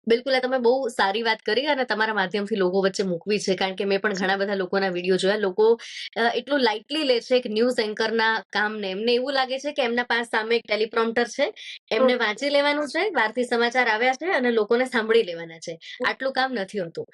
બિલકુલ, આ તમે બહુ સારી વાત કરી અને તમારા માધ્યમથી લોકો વચ્ચે મૂકવી છે. કારણ કે મેં પણ ઘણા બધા લોકોના વિડીયો જોયા. લોકો એટલું લાઇટલી લે છે એક ન્યૂઝ એન્કરના કામને. એમને એવું લાગે છે કે એમના પાસે સામે એક ટેલિપ્રોમ્પ્ટર છે. એમને વાંચી લેવાનું છે, બહારથી સમાચાર આવ્યા છે અને લોકોને સાંભળી લેવાના છે. આટલું કામ નથી હોતું.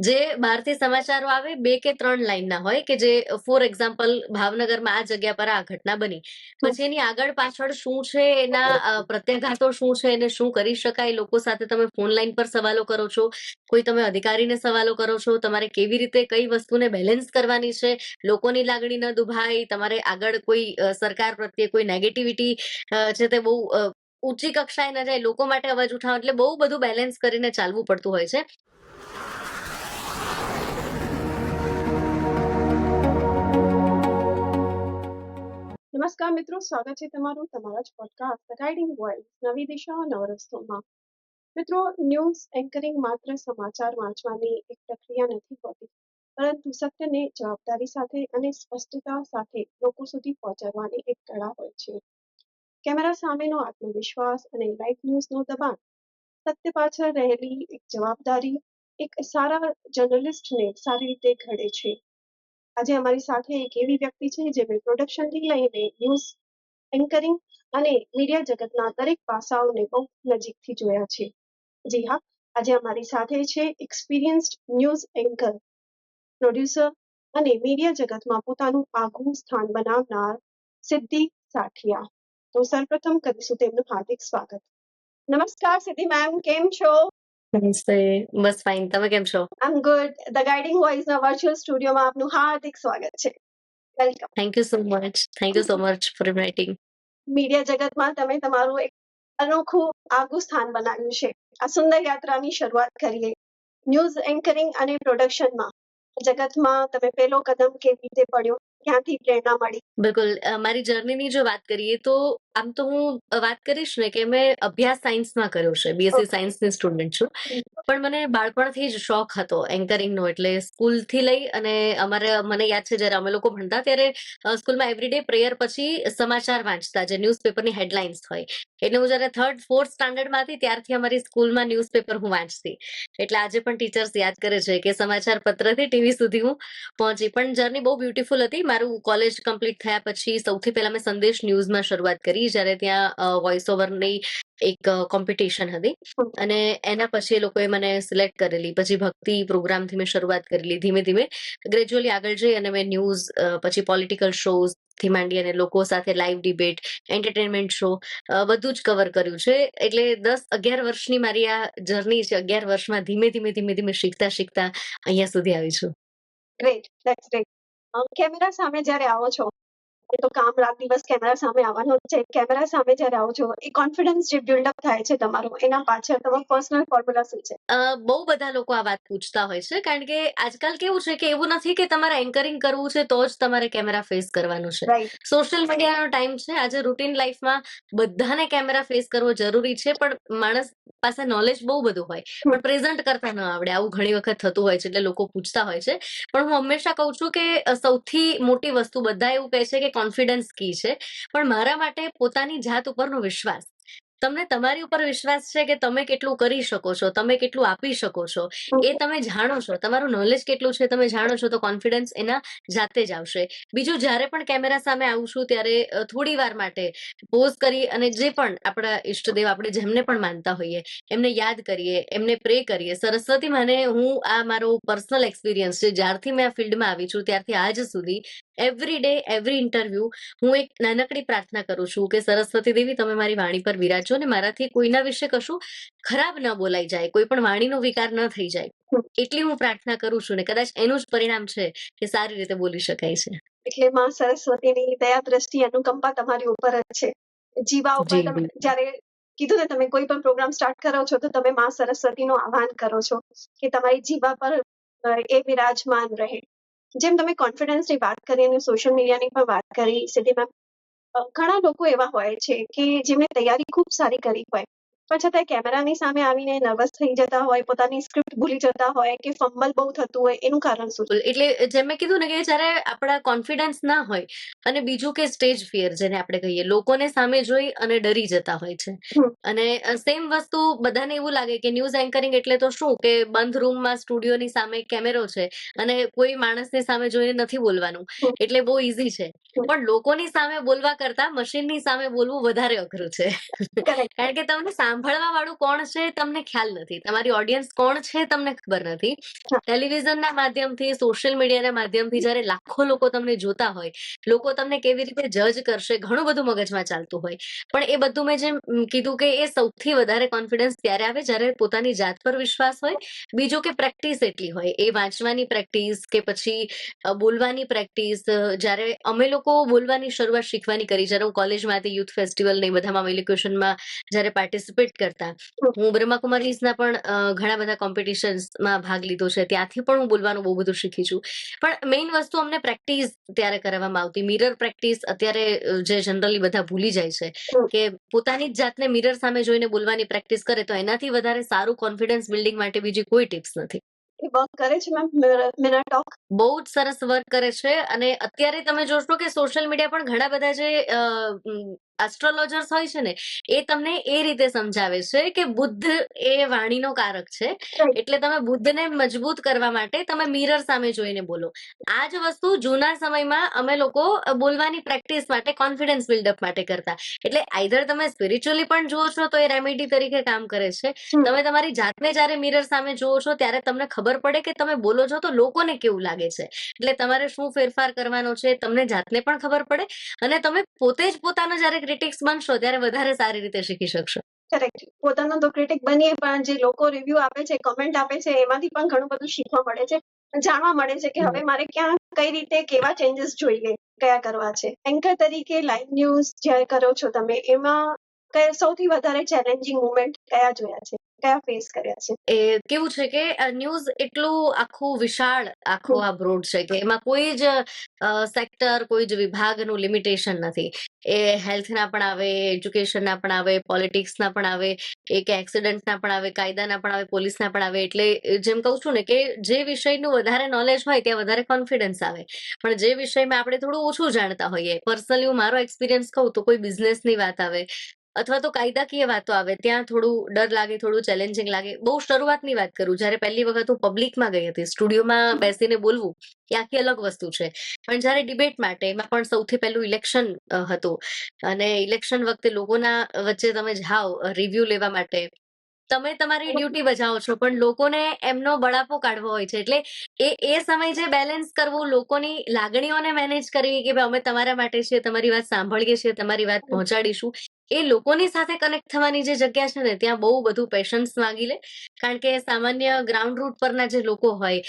જે બહારથી સમાચારો આવે 2 કે 3 લાઈનના હોય કે જે ફોર એક્ઝામ્પલ ભાવનગરમાં આ જગ્યા પર આ ઘટના બની. પછી એની આગળ પાછળ શું છે, એના પ્રત્યાઘાતો શું છે, એને શું કરી શકાય, લોકો સાથે તમે ફોન લાઈન પર સવાલો કરો છો, કોઈ તમે અધિકારીને સવાલો કરો છો, તમારે કેવી રીતે કઈ વસ્તુને બેલેન્સ કરવાની છે, લોકોની લાગણી ન દુભાય, તમારે આગળ કોઈ સરકાર પ્રત્યે કોઈ નેગેટિવિટી છે તે બહુ ઊંચી કક્ષાએ ન જાય, લોકો માટે અવાજ ઉઠાવો, એટલે બહુ બધું બેલેન્સ કરીને ચાલવું પડતું હોય છે. નમસ્કાર મિત્રો, સ્વાગત છે તમારું તમારા જ પોડકાસ્ટ ધ ગાઈડિંગ વોઇસ નવી દિશા નવો રસ્તોમાં. મિત્રો, ન્યૂઝ એન્કરિંગ માત્ર સમાચાર વાંચવાની એક પ્રક્રિયા નથી હોતી, પરંતુ સત્યને જવાબદારી સાથે અને સ્પષ્ટતા સાથે લોકો સુધી પહોંચાડવાની એક કળા હોય છે. કેમેરા સામેનો આત્મવિશ્વાસ અને લાઈવ ન્યૂઝનું દબાણ સત્ય પાછળ રહેલી એક જવાબદારી એક સારા જર્નલિસ્ટને સારી રીતે ઘડે છે. આજે અમારી સાથે એક એવી વ્યક્તિ છે જેમણે પ્રોડક્શનથી લઈને ન્યૂઝ એન્કરિંગ અને મીડિયા જગતના દરેક પાસાઓને બહુ નજીકથી જોયા છે. જી હા, આજે અમારી સાથે છે એક્સપિરિયન્સ્ડ ન્યૂઝ એન્કર, પ્રોડ્યુસર અને મીડિયા જગતમાં પોતાનું આગવું સ્થાન બનાવનાર સિદ્ધિ સાઠિયા. તો સર્વપ્રથમ કરીશું તેમનું હાર્દિક સ્વાગત. નમસ્કાર સિદ્ધિ મેમ, કેમ છો? નમસ્તે, બસ ફાઇન. તમે કેમ છો? આઈ એમ ગુડ. ધ ગાઈડિંગ વોઇસના વર્ચ્યુઅલ સ્ટુડિયોમાં આપનું હાર્દિક સ્વાગત છે. Welcome. Thank you so much. Thank you so much for inviting. Media જગતમાં તમે તમારું એક અનોખું આગવું સ્થાન બનાવ્યું છે. આ સુંદર યાત્રાની શરૂઆત કરીએ. ન્યૂઝ એન્કરિંગ અને પ્રોડક્શનમાં જગતમાં તમે પહેલો કદમ કેવી રીતે પડ્યો, ક્યાંથી પ્રેરણા મળી? બિલકુલ, મારી જર્નીની જો વાત કરીએ તો આમ તો હું વાત કરીશ ને કે મેં અભ્યાસ સાયન્સમાં કર્યો છે. બીએસસી સાયન્સની સ્ટુડન્ટ છું. પણ મને બાળપણથી જ શોખ હતો એન્કરિંગનો. એટલે સ્કૂલથી લઈ અને મને યાદ છે જ્યારે અમે લોકો ભણતા ત્યારે સ્કૂલમાં એવરીડે પ્રેયર પછી સમાચાર વાંચતા, જે ન્યૂઝપેપરની હેડલાઇન્સ હોય. એટલે હું જ્યારે 3rd 4th સ્ટાન્ડર્ડમાં હતી ત્યારથી અમારી સ્કૂલમાં ન્યૂઝપેપર હું વાંચતી. એટલે આજે પણ ટીચર્સ યાદ કરે છે કે સમાચાર પત્રથી ટીવી સુધી હું પહોંચી. પણ જર્ની બહુ બ્યુટીફુલ હતી. મારું કોલેજ કમ્પ્લીટ થયા પછી સૌથી પહેલા મેં સંદેશ ન્યૂઝમાં શરૂઆત કરી, જ્યારે ત્યાં વોઇસ ઓવરની એક કોમ્પિટિશન હતી અને એના પછી એ લોકોએ મને સિલેક્ટ કરેલી. પછી ભક્તિ પ્રોગ્રામથી મેં શરૂઆત કરેલી. ધીમે ધીમે ગ્રેજ્યુઅલી આગળ જઈ અને મેં ન્યૂઝ, પછી પોલિટિકલ શોઝ થી માંડી અને લોકો સાથે લાઈવ ડિબેટ, એન્ટરટેનમેન્ટ શો બધું જ કવર કર્યું છે. એટલે 10-11 વર્ષની મારી આ જર્ની છે. 11 વર્ષમાં ધીમે ધીમે શીખતા શીખતા અહીંયા સુધી આવી છું. Great, that's great. કેમેરા સામે જ્યારે આવો છો, એ તો કામ રાત દિવસ કેમેરા સામે આવવાનું છે. કેમેરા સામે જ્યારે આવો છો, એ કોન્ફિડન્સ જે બિલ્ડઅપ થાય છે તમારો, એના પાછળ તમારો પર્સનલ ફોર્મ્યુલા શું છે? બહુ બધા લોકો આ વાત પૂછતા હોય છે. કારણ કે આજકાલ કેવું છે કે એવું નથી કે તમારે એન્કરિંગ કરવું છે તો જ તમારે કેમેરા ફેસ કરવાનું છે. રાઈટ. સોશિયલ મીડિયાનો ટાઈમ છે. આજે રૂટીન લાઈફમાં બધાને કેમેરા ફેસ કરવો જરૂરી છે. પણ માણસ પાસે નોલેજ બહુ બધું હોય પણ પ્રેઝન્ટ કરતા ન આવડે, આવું ઘણી વખત થતું હોય છે. એટલે લોકો પૂછતા હોય છે. પણ હું હંમેશા કહું છું કે સૌથી મોટી વસ્તુ, બધા એવું કહે છે કે કોન્ફિડન્સ કી છે, પણ મારા માટે પોતાની જાત ઉપરનો વિશ્વાસ. તમને તમારી ઉપર વિશ્વાસ છે કે તમે કેટલું કરી શકો છો, તમે કેટલું આપી શકો છો, એ તમે જાણો છો. તમારું નોલેજ કેટલું છે તમે જાણો છો, તો કોન્ફિડન્સ એના જાતે જ આવશે. બીજું, જ્યારે પણ કેમેરા સામે આવું છું ત્યારે થોડી વાર માટે પોઝ કરી અને જે પણ આપણા ઈષ્ટદેવ, આપણે જેમને પણ માનતા હોઈએ, એમને યાદ કરીએ, એમને પ્રે કરીએ. સરસ્વતી માને હું, આ મારો પર્સનલ એક્સપિરિયન્સ છે. જ્યારથી મેં આ ફિલ્ડમાં આવી છું ત્યારથી આજ સુધી એવરી ડે, એવરી ઇન્ટરવ્યુ હું એક નાનકડી પ્રાર્થના કરું છું કે સરસ્વતી દેવી, તમે મારી વાણી પર વિરાજો ને મારાથી કોઈના વિશે કશું ખરાબ ન બોલાઈ જાય, કોઈ પણ વાણીનો વિકાર ન થઈ જાય, એટલી હું પ્રાર્થના કરું છું. ને કદાચ એનું જ પરિણામ છે કે સારી રીતે બોલી શકાય છે. એટલે માં સરસ્વતીની દયા દ્રષ્ટિ, અનુકંપા તમારી ઉપર જ છે. જીવા ઉપર જી, તમે જી. જ્યારે કીધું ને, તમે કોઈ પણ પ્રોગ્રામ સ્ટાર્ટ કરો છો તો તમે માં સરસ્વતીનું આહ્વાન કરો છો કે તમારી જીવા પર એ વિરાજમાન રહે. જેમ તમે કોન્ફિડન્સની વાત કરી અને સોશિયલ મીડિયાની પણ વાત કરી સિદ્ધિ મેમ, ઘણા લોકો એવા હોય છે કે જેમણે તૈયારી ખૂબ સારી કરી હોય, પણ છતાંય કેમેરાની સામે આવીને નર્વસ થઈ જતા હોય, પોતાની સ્ક્રિપ્ટ ભૂલી જતા હોય કે ફમ્બલ બહુ થતું હોય, એનું કારણ શું છે? એટલે જેમ મેં કીધું ને કે જ્યારે આપણા કોન્ફિડન્સ ના હોય અને બીજું કે સ્ટેજ ફિયર જેને આપણે કહીએ, લોકોને સામે જોઈ અને ડરી જતા હોય છે. હમ. અને સેમ વસ્તુ બધાને એવું લાગે કે ન્યૂઝ એન્કરિંગ એટલે તો શું કે બંધ રૂમમાં સ્ટુડિયોની સામે કેમેરો છે અને કોઈ માણસની સામે જોઈને નથી બોલવાનું, હમ. એટલે બહુ ઈઝી છે. હમ. પણ લોકોની સામે બોલવા કરતા મશીનની સામે બોલવું વધારે અઘરું છે. કરેક્ટ. કારણ કે તમને સાંભળવા વાળું કોણ છે તમને ખ્યાલ નથી, તમારી ઓડિયન્સ કોણ છે તમને ખબર નથી. હા. ટેલિવિઝનના માધ્યમથી, સોશિયલ મીડિયાના માધ્યમથી જ્યારે લાખો લોકો તમને જોતા હોય, લોકો તમને કેવી રીતે જજ કરશે, ઘણું બધું મગજમાં ચાલતું હોય. પણ એ બધું મેં જેમ કીધું કે એ સૌથી વધારે કોન્ફિડન્સ ત્યારે આવે જ્યારે પોતાની જાત પર વિશ્વાસ હોય, બીજું કે પ્રેક્ટિસ એટલી હોય, એ વાંચવાની પ્રેક્ટિસ કે પછી બોલવાની પ્રેક્ટિસ. જ્યારે અમે લોકો બોલવાની શરૂઆત શીખવાની કરી, જ્યારે હું કોલેજમાંથી યુથ ફેસ્ટિવલ ને એ બધામાં વેલિક્યુશનમાં જ્યારે પાર્ટિસિપેટ કરતા, હું બ્રહ્માકુમારીઝના પણ ઘણા બધા કોમ્પિટિશન્સમાં ભાગ લીધો છે, ત્યાંથી પણ હું બોલવાનું બહુ બધું શીખી છું. પણ મેઇન વસ્તુ અમને પ્રેક્ટિસ ત્યારે કરવામાં આવતી, મિરર પ્રેક્ટિસ. અત્યારે જે જનરલી બધા ભૂલી જાય છે હમ. કે પોતાની જ જાતને મિરર સામે જોઈને બોલવાની પ્રેક્ટિસ કરે તો એનાથી વધારે સારું કોન્ફિડન્સ બિલ્ડિંગ માટે બીજી કોઈ ટિપ્સ નથી. એ વર્ક કરે છે મેમ, મિરર ટોક? બહુ જ સરસ વર્ક કરે છે. અને અત્યારે તમે જોશો કે સોશિયલ મીડિયા પણ ઘણા બધા જે એસ્ટ્રોલોજર્સ હોય છે ને, એ તમને એ રીતે સમજાવે છે કે બુદ્ધ એ વાણીનો કારક છે, રાઈટ. એટલે તમે બુદ્ધને મજબૂત કરવા માટે તમે મિરર સામે જોઈને બોલો. આ જ વસ્તુ જૂના સમયમાં અમે લોકો બોલવાની પ્રેક્ટિસ માટે, કોન્ફિડન્સ બિલ્ડઅપ માટે કરતા. એટલે આઈધર તમે સ્પિરિચ્યુઅલી પણ જુઓ છો તો એ રેમેડી તરીકે કામ કરે છે. તમે તમારી જાતને જ્યારે મિરર સામે જુઓ છો ત્યારે તમને ખબર પડે કે તમે બોલો છો તો લોકોને કેવું લાગે છે. એટલે તમારે શું ફેરફાર કરવાનો છે તમને જાતને પણ ખબર પડે, અને તમે પોતે જ પોતાના જ્યારે ક્રિટિક્સ બનશો ત્યારે વધારે સારી રીતે શીખી શકશો. કરેક્ટ. પોતાનો તો ક્રિટિક બનીએ, પણ જે લોકો રિવ્યુ આપે છે, કમેન્ટ આપે છે, એમાંથી પણ ઘણું બધું શીખવા મળે છે, જાણવા મળે છે કે હવે મારે ક્યાં, કઈ રીતે, કેવા ચેન્જીસ જોઈએ, કયા કરવા છે. એન્કર તરીકે લાઈવ ન્યૂઝ જ્યારે કરો છો તમે, એમાં સૌથી વધારે ચેલેન્જિંગ મુમેન્ટ કયા જોયા છે, કયા ફેસ કર્યા છે? એ કેવું છે કે ન્યૂઝ એટલું આખું વિશાળ, આખો આ બ્રોડ છે કે એમાં કોઈ જ સેક્ટર, કોઈ જ વિભાગનું લિમિટેશન નથી. એ હેલ્થના પણ આવે, એજ્યુકેશનના પણ આવે, પોલિટિક્સના પણ આવે, એક એક્સિડન્ટના પણ આવે, કાયદાના પણ આવે, પોલીસના પણ આવે. એટલે જેમ કહું છું ને કે જે વિષયનું વધારે નોલેજ હોય ત્યાં વધારે કોન્ફિડન્સ આવે. પણ જે વિષયમાં આપણે થોડું ઓછું જાણતા હોઈએ, પર્સનલી હું મારો એક્સપિરિયન્સ કહું તો કોઈ બિઝનેસની વાત આવે અથવા તો કાયદાકીય વાતો આવે, ત્યાં થોડું ડર લાગે, થોડું ચેલેન્જિંગ લાગે. બહુ શરૂઆતની વાત કરું, જ્યારે પહેલી વખત હું પબ્લિકમાં ગઈ હતી, સ્ટુડિયોમાં બેસીને બોલવું એ આખી અલગ વસ્તુ છે. પણ જ્યારે ડિબેટ માટે, એમાં પણ સૌથી પહેલું ઇલેક્શન હતું, અને ઇલેક્શન વખતે લોકોના વચ્ચે તમે જાઓ રિવ્યુ લેવા માટે, તમે તમારી ડ્યુટી બજાવો છો પણ લોકોને એમનો બળાપો કાઢવો હોય છે. એટલે એ સમય જે બેલેન્સ કરવું, લોકોની લાગણીઓને મેનેજ કરવી કે ભાઈ અમે તમારા માટે છીએ, તમારી વાત સાંભળીએ છીએ, તમારી વાત પહોંચાડીશું, એ લોકોની સાથે કનેક્ટ થવાની જે જગ્યા છે ને, ત્યાં બહુ બધું પેશન્સ માંગી લે. કારણ કે સામાન્ય ગ્રાઉન્ડ રૂટ પરના જે લોકો હોય,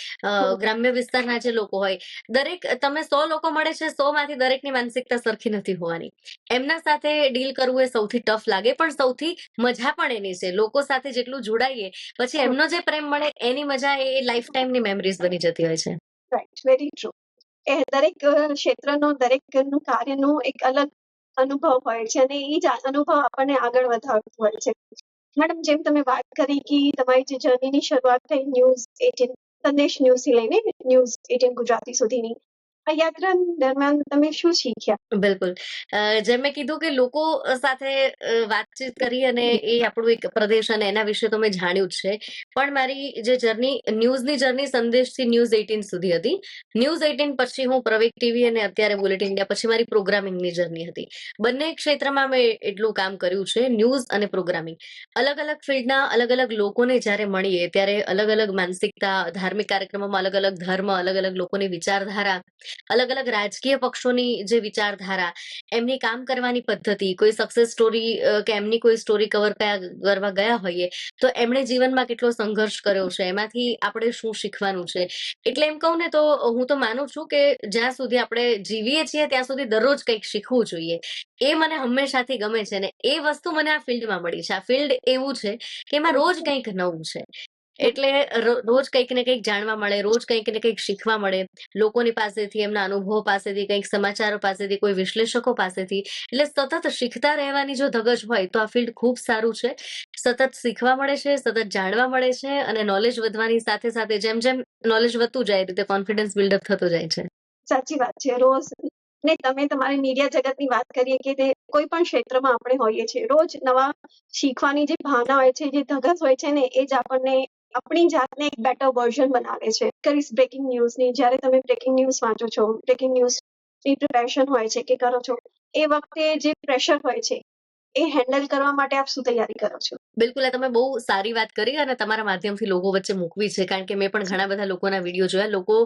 ગ્રામ્ય વિસ્તારના જે લોકો હોય, દરેક, તમે 100 લોકો મળે છે, 100 માંથી દરેકની માનસિકતા સરખી નથી હોવાની. એમના સાથે ડીલ કરવું એ સૌથી ટફ લાગે, પણ સૌથી મજા પણ એની છે. લોકો સાથે જેટલું જોડાઈએ પછી એમનો જે પ્રેમ મળે એની મજા એ લાઈફ ટાઈમની મેમરીઝ બની જતી હોય છે. Right, very true. એ દરેક ક્ષેત્રનો, દરેકનું કાર્યનું એક અલગ અનુભવ હોય છે, અને એ જ અનુભવ આપણને આગળ વધારતું હોય છે. મેડમ, જેમ તમે વાત કરી કે તમારી જે જર્નીની શરૂઆત થઈ ન્યૂઝ 18, સંદેશ ન્યૂઝથી લઈને ન્યૂઝ 18 ગુજરાતી સુધીની, આ યાત્રા દરમિયાન તમે શું શીખ્યા? બિલકુલ. જેમ મેં કીધું કે લોકો સાથે વાતચીત કરી અને એ આપણું એક પ્રદેશ અને એના વિશે તો મેં જાણ્યું જ છે. પણ મારી જે ન્યૂઝની જર્ની સંદેશથી ન્યૂઝ 18 સુધી હતી. ન્યૂઝ 18 પછી હું પ્રવેગ ટીવી અને અત્યારે બુલેટિન ઇન્ડિયા, પછી મારી પ્રોગ્રામિંગની જર્ની હતી. બંને ક્ષેત્રમાં મેં એટલું કામ કર્યું છે, ન્યૂઝ અને પ્રોગ્રામિંગ. અલગ અલગ ફિલ્ડના અલગ અલગ લોકોને જ્યારે મળીએ ત્યારે અલગ અલગ માનસિકતા, ધાર્મિક કાર્યક્રમોમાં અલગ અલગ ધર્મ, અલગ અલગ લોકોની વિચારધારા, અલગ અલગ રાજકીય પક્ષોની જે વિચારધારા, એમની કામ કરવાની પદ્ધતિ, કોઈ સક્સેસ સ્ટોરી કે એમની કોઈ સ્ટોરી કવર કરવા ગયા હોઈએ તો એમણે જીવનમાં કેટલો સંઘર્ષ કર્યો છે, એમાંથી આપણે શું શીખવાનું છે. એટલે એમ કહું ને તો હું તો માનું છું કે જ્યાં સુધી આપણે જીવીએ છીએ ત્યાં સુધી દરરોજ કંઈક શીખવું જોઈએ. એ મને હંમેશાથી ગમે છે, ને એ વસ્તુ મને આ ફિલ્ડમાં મળી છે. આ ફિલ્ડ એવું છે કે એમાં રોજ કંઈક નવું છે. એટલે રોજ કંઈક ને કંઈક જાણવા મળે, રોજ કંઈક ને કંઈક શીખવા મળે, લોકોની પાસેથી, એમના અનુભવો પાસેથી, કંઈક સમાચારો પાસેથી, કોઈ વિશ્લેષકો પાસેથી. એટલે સતત શીખતા રહેવાની જો ધગશ હોય તો આ ફિલ્ડ ખૂબ સારું છે. સતત શીખવા મળે છે, સતત જાણવા મળે છે અને નોલેજ વધવાની સાથે સાથે જેમ નોલેજ વધતું જાય એ રીતે કોન્ફિડન્સ બિલ્ડઅપ થતો જાય છે. સાચી વાત છે. રોજ ને તમે તમારી મીડિયા જગતની વાત કરીએ કે તે કોઈ પણ ક્ષેત્રમાં આપણે હોઈએ છીએ, રોજ નવા શીખવાની જે ભાવના હોય છે, જે ધગશ હોય છે ને, એ જ આપણને આપણી જાતને એક બેટર વર્ઝન બનાવે છે. કરીશ બ્રેકિંગ ન્યૂઝની, જ્યારે તમે બ્રેકિંગ ન્યૂઝ વાંચો છો, બ્રેકિંગ ન્યૂઝની પ્રિપેરેશન હોય છે કે કરો છો, એ વખતે જે પ્રેશર હોય છે એ હેન્ડલ કરવા માટે આપ શું તૈયારી કરો છો? બિલકુલ, આ તમે બહુ સારી વાત કરી અને તમારા માધ્યમથી લોકો વચ્ચે મૂકવી છે. કારણ કે મેં પણ ઘણા બધા લોકોના વિડીયો જોયા. લોકો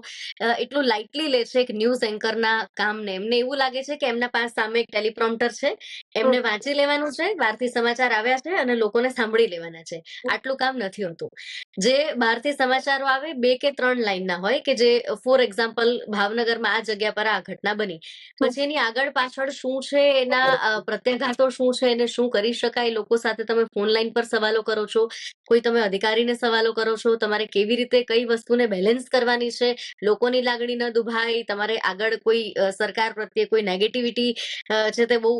એટલું લાઇટલી લે છે કે ન્યૂઝ એન્કરના કામને. એમને એવું લાગે છે કે એમના પાસે સામે એક ટેલિપ્રોમ્પ્ટર છે, એમને વાંચી લેવાનું છે, બહારથી સમાચાર આવ્યા છે અને લોકોને સાંભળી લેવાના છે. આટલું કામ નથી હોતું. જે બહારથી સમાચારો આવે 2 કે 3 લાઈનના હોય કે જે ફોર એક્ઝામ્પલ ભાવનગરમાં આ જગ્યા પર આ ઘટના બની. પછી એની આગળ પાછળ શું છે, એના પ્રત્યાઘાતો શું છે, એને શું કરી શકાય, લોકો સાથે તમે ફોન લાઈન પર સવાલો કરો છો, કોઈ તમે અધિકારીને સવાલો કરો છો, તમારે કેવી રીતે કઈ વસ્તુને બેલેન્સ કરવાની છે, લોકોની લાગણી ન દુભાય, તમારે આગળ કોઈ સરકાર પ્રત્યે કોઈ નેગેટિવિટી છે તે બહુ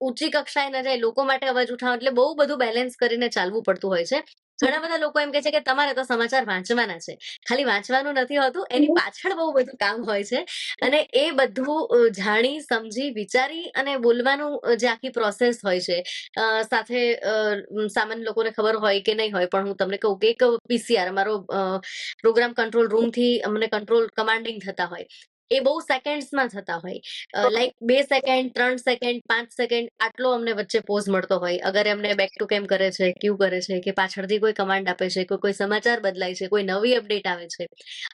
ઊંચી કક્ષાએ ન જાય, લોકો માટે અવાજ ઉઠાવો, એટલે બહુ બધું બેલેન્સ કરીને ચાલવું પડતું હોય છે. ઘણા બધા લોકો એમ કહે છે કે તમારે તો સમાચાર વાંચવાના છે. ખાલી વાંચવાનું નથી હોતું, એની પાછળ બહુ બધું કામ હોય છે અને એ બધું જાણી, સમજી, વિચારી અને બોલવાનું જે આખી પ્રોસેસ હોય છે, સાથે સામાન્ય લોકોને ખબર હોય કે નહીં હોય, પણ હું તમને કહું કે એક પીસીઆર અમારો પ્રોગ્રામ કંટ્રોલ રૂમથી અમને કંટ્રોલ કમાન્ડિંગ થતા હોય. એ બહુ સેકન્ડ્સમાં થતા હોય. લાઈક 2 સેકન્ડ, 3 સેકન્ડ, 5 સેકન્ડ આટલો અમને વચ્ચે પોઝ મળતો હોય. અગર એમને બેક ટુ કેમ કરે છે, ક્યુ કરે છે કે પાછળથી કોઈ કમાન્ડ આપે છે, કોઈ સમાચાર બદલાય છે, કોઈ નવી અપડેટ આવે છે.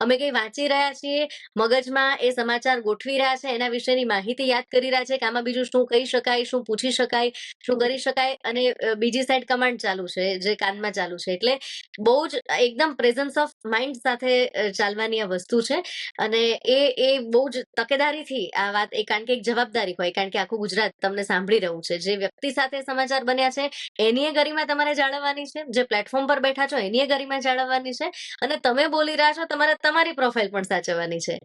અમે કંઈ વાંચી રહ્યા છીએ, મગજમાં એ સમાચાર ગોઠવી રહ્યા છે, એના વિશેની માહિતી યાદ કરી રહ્યા છે કે આમાં બીજું શું કહી શકાય, શું પૂછી શકાય, શું કરી શકાય અને બીજી સાઈડ કમાન્ડ ચાલુ છે, જે કાનમાં ચાલુ છે. એટલે બહુ જ એકદમ પ્રેઝન્સ ઓફ માઇન્ડ સાથે ચાલવાની આ વસ્તુ છે અને એ બહુ જ તકેદારીથી આ વાત કારણ કે એક જવાબદારી હોય, કારણ કે આખું ગુજરાત તમને સાંભળી રહ્યું છે. જે વ્યક્તિ સાથે સમાચાર બન્યા છે એની ગરિમા તમારે જાળવવાની છે, જે પ્લેટફોર્મ પર બેઠા છો એની ગરિમા જાળવવાની છે અને તમે બોલી રહ્યા છો તમારે તમારી પ્રોફાઇલ પણ સાચવવાની છે.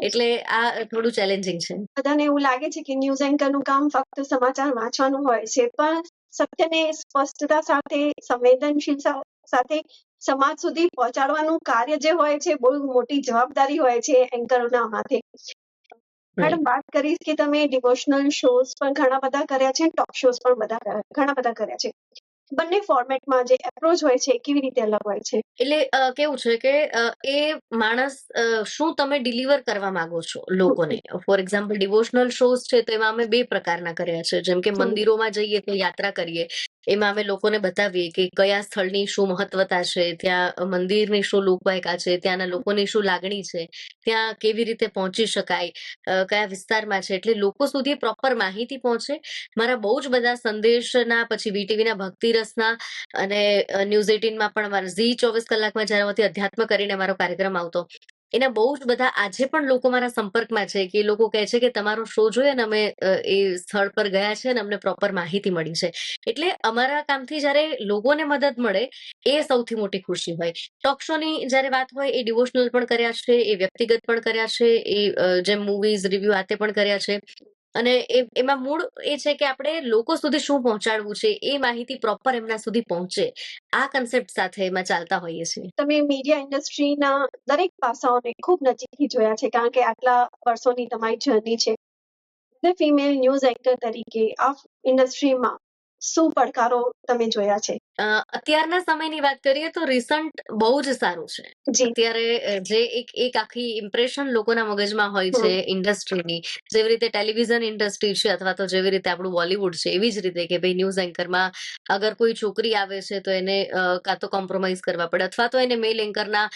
એટલે આ થોડું ચેલેન્જિંગ છે. બધાને એવું લાગે છે કે ન્યૂઝ એન્કરનું કામ ફક્ત સમાચાર વાંચવાનું હોય છે, પણ સત્યને સ્પષ્ટતા સાથે, સંવેદનશીલતા સાથે સમાજ સુધી પહોંચાડવાનું કાર્ય જે હોય છે, બહુ મોટી જવાબદારી હોય છે એન્કરોના માથે. મેડમ, વાત કરીશ કે તમે ડિવોશનલ શોઝ પણ ઘણા બધા કર્યા છે, ટોક શોઝ પણ ઘણા બધા કર્યા છે. બંને ફોર્મેટમાં જે એપ્રોચ હોય છે કેવી રીતે અલગ હોય છે? એટલે કેવું છે કે એ માણસ શું તમે ડિલિવર કરવા માંગો છો લોકોને. ફોર એક્ઝામ્પલ ડિવોશનલ શોઝ છે તો એમાં અમે 2 પ્રકારના કર્યા છે. જેમ કે મંદિરોમાં જઈએ તો યાત્રા કરીએ. એમાં અમે લોકોને બતાવીએ કે કયા સ્થળની શું મહત્વતા છે, ત્યાં મંદિરની શું લોકવાયકા છે, ત્યાંના લોકોની શું લાગણી છે, ત્યાં કેવી રીતે પહોંચી શકાય, કયા વિસ્તારમાં છે. એટલે લોકો સુધી પ્રોપર માહિતી પહોંચે. મારા બહુ જ બધા સંદેશના, પછી વીટીવીના ભક્તિ રસના અને ન્યૂઝ 18માં પણ મારા ઝી 24 કલાકમાં જ્યારે અધ્યાત્મ કરીને મારો કાર્યક્રમ આવતો. એના બહુ જ બધા આજે પણ લોકો મારા સંપર્કમાં છે કે એ લોકો કહે છે કે તમારો શો જોયો ને અમે એ સ્થળ પર ગયા છે અને અમને પ્રોપર માહિતી મળી છે. એટલે અમારા કામથી જ્યારે લોકોને મદદ મળે એ સૌથી મોટી ખુશી હોય. ટોક શોની જ્યારે વાત હોય એ ડિવોશનલ પણ કર્યા છે, એ વ્યક્તિગત પણ કર્યા છે, એ જેમ મૂવીઝ રિવ્યુ આતે પણ કર્યા છે. અને એમાં મૂળ એ છે કે આપણે લોકો સુધી શું પહોંચાડવું છે એ માહિતી પ્રોપર એમના સુધી પહોંચે. આ કન્સેપ્ટ સાથે એમાં ચાલતા હોઈએ છીએ. તમે મીડિયા ઇન્ડસ્ટ્રીના દરેક પાસાઓને ખૂબ નજીકથી જોયા છે, કારણ કે આટલા વર્ષોની તમારી જર્ની છે. ફિમેલ ન્યૂઝ એન્કર તરીકે આ ઇન્ડસ્ટ્રીમાં શું પડકારો તમે જોયા છે? અત્યારના સમયની વાત કરીએ તો રિસન્ટ બહુ જ સારું છે. અત્યારે જે એક આખી ઇમ્પ્રેશન લોકોના મગજમાં હોય છે ઇન્ડસ્ટ્રીની, જેવી રીતે ટેલિવિઝન ઇન્ડસ્ટ્રી છે અથવા તો જેવી રીતે આપણું બોલિવૂડ છે, એવી જ રીતે કે ભાઈ ન્યૂઝ એન્કરમાં અગર કોઈ છોકરી આવે છે તો એને કાં તો કોમ્પ્રોમાઇઝ કરવા પડે અથવા તો એને મેલ એન્કરના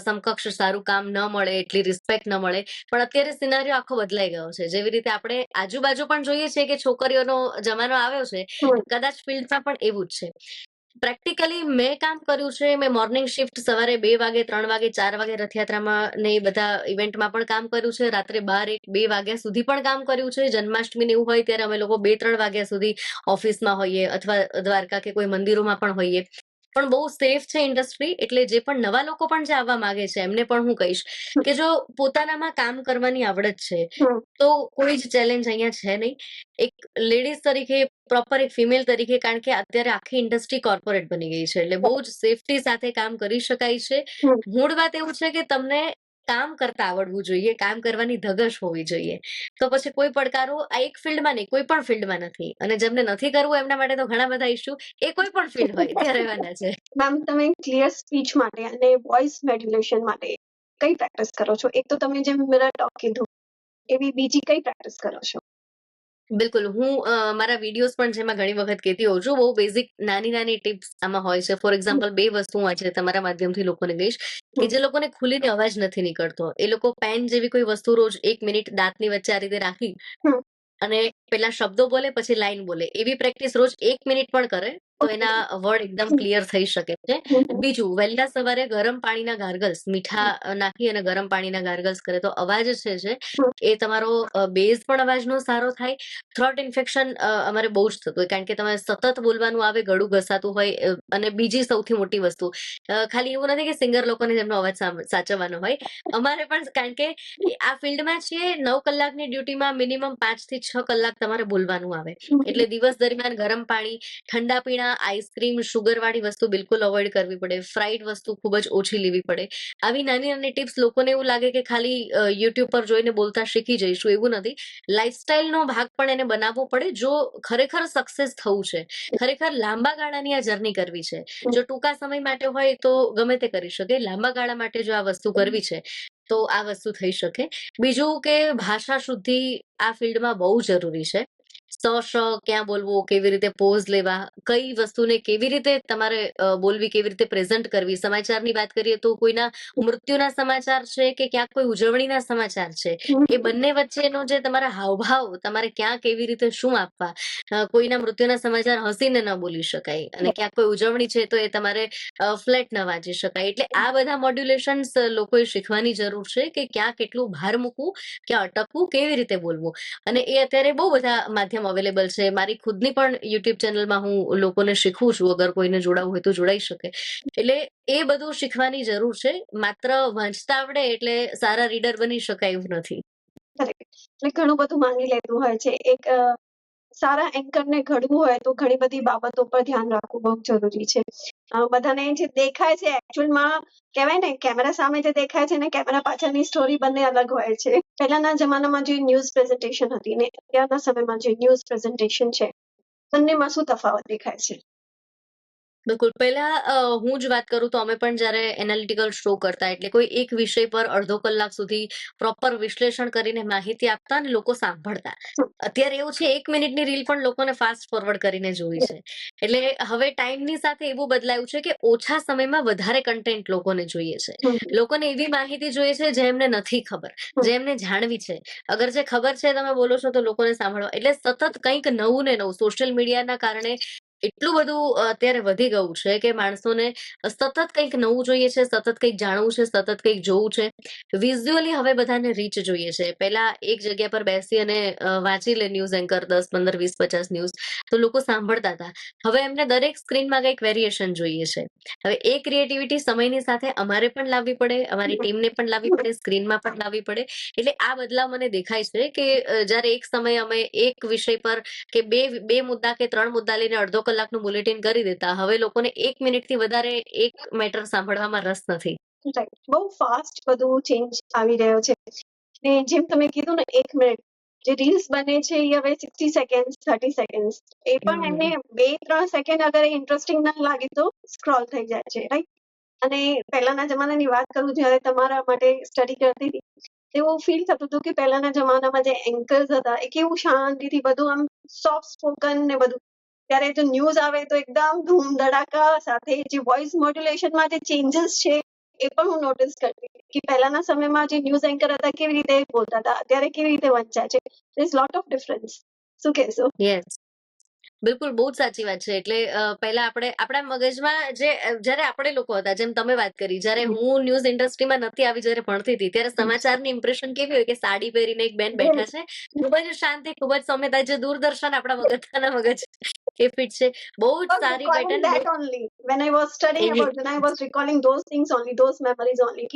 સમકક્ષ સારું કામ ન મળે, એટલી રિસ્પેક્ટ ન મળે. પણ અત્યારે સિનારીઓ આખો બદલાઈ ગયો છે. જેવી રીતે આપણે આજુબાજુ પણ જોઈએ છીએ કે છોકરીઓનો જમાનો આવ્યો છે, કદાચ ફિલ્ડમાં પણ એવું જ છે. પ્રેક્ટિકલી મેં કામ કર્યું છે. મેં મોર્નિંગ શિફ્ટ સવારે 2 વાગે, 3 વાગે, 4 વાગે રથયાત્રામાં ને એ બધા ઇવેન્ટમાં પણ કામ કર્યું છે. રાત્રે 12, 1, 2 વાગ્યા સુધી પણ કામ કર્યું છે. જન્માષ્ટમી ને એવું હોય ત્યારે અમે લોકો 2-3 વાગ્યા સુધી ઓફિસમાં હોઈએ અથવા દ્વારકા કે કોઈ મંદિરોમાં પણ હોઈએ. પણ બહુ સેફ છે ઇન્ડસ્ટ્રી. એટલે જે પણ નવા લોકો પણ જે આવવા માંગે છે એમને પણ હું કહીશ કે જો પોતાનામાં કામ કરવાની આવડત છે હમ, તો કોઈ જ ચેલેન્જ અહીંયા છે નહીં. એક લેડીઝ તરીકે, પ્રોપર એક ફિમેલ તરીકે, કારણ કે અત્યારે આખી ઇન્ડસ્ટ્રી કોર્પોરેટ બની ગઈ છે એટલે બહુ જ સેફટી સાથે કામ કરી શકાય છે. હમ, મૂળ વાત એવું છે કે તમને કામ કરતા આવડવું જોઈએ, કામ કરવાની ધગશ હોવી જોઈએ. તો પછી કોઈ પડકારો આ એક ફિલ્ડમાં નહીં, કોઈ પણ ફિલ્ડમાં નથી. અને જેમને નથી કરવું એમના માટે તો ઘણા બધા ઇશ્યુ એ કોઈ પણ ફિલ્ડ હોય ત્યાં રહેવાના છે. મેમ તમે ક્લિયર સ્પીચ માટે અને વોઇસ મોડ્યુલેશન માટે કઈ પ્રેક્ટિસ કરો છો? એક તો તમે જેમ મિરર ટોક કીધું એવી બીજી કઈ પ્રેક્ટિસ કરો છો? બિલકુલ. હું મારા વિડીયોઝ પણ જેમાં ઘણી વખત કહેતી હોઉં છું. બહુ બેઝિક નાની-નાની ટિપ્સ આમાં હોય છે. ફોર એક્ઝામ્પલ 2 વસ્તુ હું આજે તમારા માધ્યમથી લોકોને કહીશ કે જે લોકોને ખુલીને અવાજ નથી નીકળતો, એ લોકો પેન જેવી કોઈ વસ્તુ રોજ 1 મિનિટ દાંતની વચ્ચે આ રીતે રાખી હમ, અને પેલા શબ્દો બોલે પછી લાઈન બોલે એવી પ્રેક્ટિસ રોજ 1 મિનિટ પણ કરે તો ઓકે. એના વર્ડ એકદમ ક્લિયર થઈ શકે છે. બીજું, વહેલા સવારે ગરમ પાણીના ગાર્ગલ્સ, મીઠા નાખી અને ગરમ પાણીના ગાર્ગલ્સ કરે તો અવાજ છે એ તમારો બેઝ પણ અવાજનો સારો થાય. થ્રોટ ઇન્ફેક્શન અમારે બહુ જ થતું હોય કારણ કે તમે સતત બોલવાનું આવે, ગળું ઘસાતું હોય. અને બીજી સૌથી મોટી વસ્તુ, ખાલી એવું નથી કે સિંગર લોકોને જેમનો અવાજ સાચવવાનો હોય, અમારે પણ, કારણ કે આ ફિલ્ડમાં છીએ. 9 કલાકની ડ્યુટીમાં મિનિમમ 5 થી 6 કલાક તમારે બોલવાનું આવે. એટલે દિવસ દરમિયાન ગરમ પાણી, ઠંડા પીણા, આઈસ્ક્રીમ, શુગર વાળી વસ્તુ બિલકુલ અવોઇડ કરવી પડે. ફ્રાઈડ વસ્તુ ખૂબ જ ઓછી લેવી પડે. આવી નાની-નાની ટિપ્સ લોકોને એવું લાગે કે ખાલી યુટ્યુબ પર જોઈને બોલતા શીખી જઈશું, એવું નથી. લાઈફસ્ટાઈલનો ભાગ પણ એને બનાવવો પડે. જો ખરેખર સક્સેસ થવું છે, ખરેખર લાંબા ગાળાની આ જર્ની કરવી છે, જો ટૂંકા સમય માટે હોય તો ગમે તે કરી શકે. લાંબા ગાળા માટે જો આ વસ્તુ કરવી છે તો આ વસ્તુ થઈ શકે. બીજું કે ભાષા શુદ્ધિ આ ફિલ્ડમાં બહુ જરૂરી છે. શ, ક્યાં બોલવું, કેવી રીતે પોઝ લેવા, કઈ વસ્તુને કેવી રીતે તમારે બોલવી, કેવી રીતે પ્રેઝન્ટ કરવી. સમાચારની વાત કરીએ તો કોઈના મૃત્યુના સમાચાર છે કે ક્યાંક કોઈ ઉજવણીના સમાચાર છે, એ બંને વચ્ચેનો જે તમારા હાવભાવ, તમારે ક્યાં કેવી રીતે શું આપવા. કોઈના મૃત્યુના સમાચાર હસીને ન બોલી શકાય અને ક્યાંક કોઈ ઉજવણી છે તો એ તમારે ફ્લેટ ન વાંચી શકાય. એટલે આ બધા મોડ્યુલેશન્સ લોકોએ શીખવાની જરૂર છે કે ક્યાં કેટલું ભાર મૂકવું, ક્યાં અટકવું, કેવી રીતે બોલવું. અને એ અત્યારે બહુ બધા માધ્યમ અવેલેબલ છે. મારી ખુદની પણ યુટ્યુબ ચેનલમાં હું લોકોને શીખવું છું. અગર કોઈને જોડાવું હોય તો જોડાઈ શકે. એટલે એ બધું શીખવાની જરૂર છે. માત્ર વાંચતા આવડે એટલે સારા રીડર બની શકાય એવું નથી. એટલે ઘણું બધું માની લેતું હોય છે. એક સારા એન્કરને ઘડવું હોય તો ઘણી બધી બાબતો પર ધ્યાન રાખવું બહુ જરૂરી છે. બધાને જે દેખાય છે એકચ્યુઅલમાં, કહેવાય ને કેમેરા સામે જે દેખાય છે ને કેમેરા પાછળની સ્ટોરી બંને અલગ હોય છે. પહેલાના જમાનામાં જે ન્યૂઝ પ્રેઝન્ટેશન હતી ને અત્યારના સમયમાં જે ન્યૂઝ પ્રેઝન્ટેશન છે, બંનેમાં શું તફાવત દેખાય છે? બિલકુલ. પહેલા હું જ વાત કરું તો અમે પણ જ્યારે એનાલિટિકલ શો કરતા એટલે કોઈ એક વિષય પર અડધો કલાક સુધી પ્રોપર વિશ્લેષણ કરીને માહિતી આપતા અને લોકો સાંભળતા. અત્યારે એવું છે 1 મિનિટની રીલ પણ લોકોને ફાસ્ટ ફોરવર્ડ કરીને જોવી છે. એટલે હવે ટાઈમની સાથે એવું બદલાયું છે કે ઓછા સમયમાં વધારે કન્ટેન્ટ લોકોને જોઈએ છે. લોકોને એવી માહિતી જોઈએ છે જે એમને નથી ખબર, જે એમને જાણવી છે. અગર જે ખબર છે તમે બોલો છો તો લોકોને સાંભળવા. એટલે સતત કંઈક નવું ને નવું સોશિયલ મીડિયાના કારણે એટલું બધું અત્યારે વધી ગયું છે કે માણસોને સતત કંઈક નવું જોઈએ છે, સતત કંઈક જાણવું છે, સતત કંઈક જોવું છે. વિઝ્યુઅલી હવે બધાને રીચ જોઈએ છે. પહેલા એક જગ્યા પર બેસી અને વાંચી લે ન્યૂઝ એન્કર 10, 15, 20, 50 ન્યૂઝ તો લોકો સાંભળતા હતા. હવે એમને દરેક સ્ક્રીનમાં કંઈક વેરિએશન જોઈએ છે. હવે એ ક્રિએટિવિટી સમયની સાથે અમારે પણ લાવવી પડે, અમારી ટીમને પણ લાવવી પડે, સ્ક્રીનમાં પણ લાવવી પડે. એટલે આ બદલાવ મને દેખાય છે કે જ્યારે એક સમયે અમે એક વિષય પર કે બે મુદ્દા કે 3 મુદ્દા લઈને અડધો કલાકનું બુલેટિન કરી દેતા. હવે લોકોને 1 મિનિટથી વધારે એક મેટર સાંભળવામાં રસ નથી. રાઈટ. બહુ ફાસ્ટ બધું ચેન્જ આવી રહ્યો છે. ને જેમ તમે કીધું ને 1 મિનિટ જે રીલ્સ બને છે એ હવે 60 સેકન્ડ, 30 સેકન્ડ એ પણ એમને 2-3 સેકન્ડ અગર ઇન્ટરેસ્ટિંગ ના લાગે તો સ્ક્રોલ થઈ જાય છે, રાઈટ? અને પહેલાના જમાનાની વાત કરું જ્યારે તમારા માટે સ્ટડી કરતી હતી, એવું ફીલ થતું હતું કે પહેલાના જમાનામાં જે એન્કર્સ હતા એ કેવું શાંતિથી બધું આમ સોફ્ટ સ્પોકન ને બધું. ત્યારે જો ન્યૂઝ આવે તો એકદમ ધૂમ ધડાકા સાથે જે વોઇસ મોડ્યુલેશનમાં જે ચેન્જીસ છે એ પણ હું નોટિસ કરતી હતી કે પહેલાના સમયમાં જે ન્યૂઝ એન્કર હતા કેવી રીતે બોલતા હતા, અત્યારે કેવી રીતે વંચાય છે. There is lot of difference. શું કહેશો? યસ. બિલકુલ, બહુ જ સાચી વાત છે. એટલે પહેલા આપણા મગજમાં જ્યારે આપણે લોકો હતા, જેમ તમે વાત કરી, જ્યારે હું ન્યૂઝ ઇન્ડસ્ટ્રીમાં નથી આવી, જ્યારે ભણતી હતી, ત્યારે સમાચારની ઇમ્પ્રેશન કેવી હોય કે સાડી પહેરીને એક બેન બેઠા છે, ખૂબ જ શાંતિ, ખૂબ જ સૌમ્યતા, જે દૂરદર્શન આપણા મગજના મગજ એ ફિટ છે. બહુ જ was સારી recalling pattern. that only when I was studying એવી about, when I was recalling those things only, those memories only.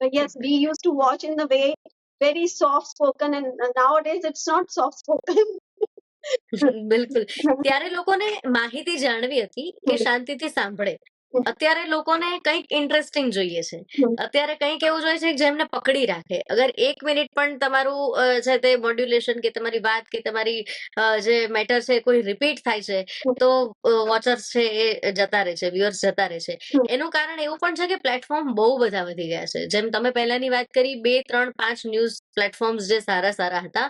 Yes, we used to watch in the way very soft spoken, and nowadays it's not soft spoken. બિલકુલ. ત્યારે લોકોને માહિતી જાણવી હતી કે શાંતિથી સાંભળે. અત્યારે લોકોને કંઈક ઇન્ટરેસ્ટિંગ જોઈએ છે. અત્યારે કંઈક એવું જોઈએ છે કે જેમને પકડી રાખે. અગર 1 મિનિટ પણ તમારું છે તે મોડ્યુલેશન કે તમારી વાત કે તમારી જે મેટર છે કોઈ રિપીટ થાય છે તો વોચર્સ છે એ જતા રહે છે, વ્યુઅર્સ જતા રહે છે. એનું કારણ એવું પણ છે કે પ્લેટફોર્મ બહુ બધા વધી ગયા છે. જેમ તમે પહેલાની વાત કરી 2, 3, 5 ન્યૂઝ પ્લેટફોર્મ્સ જે સારા હતા,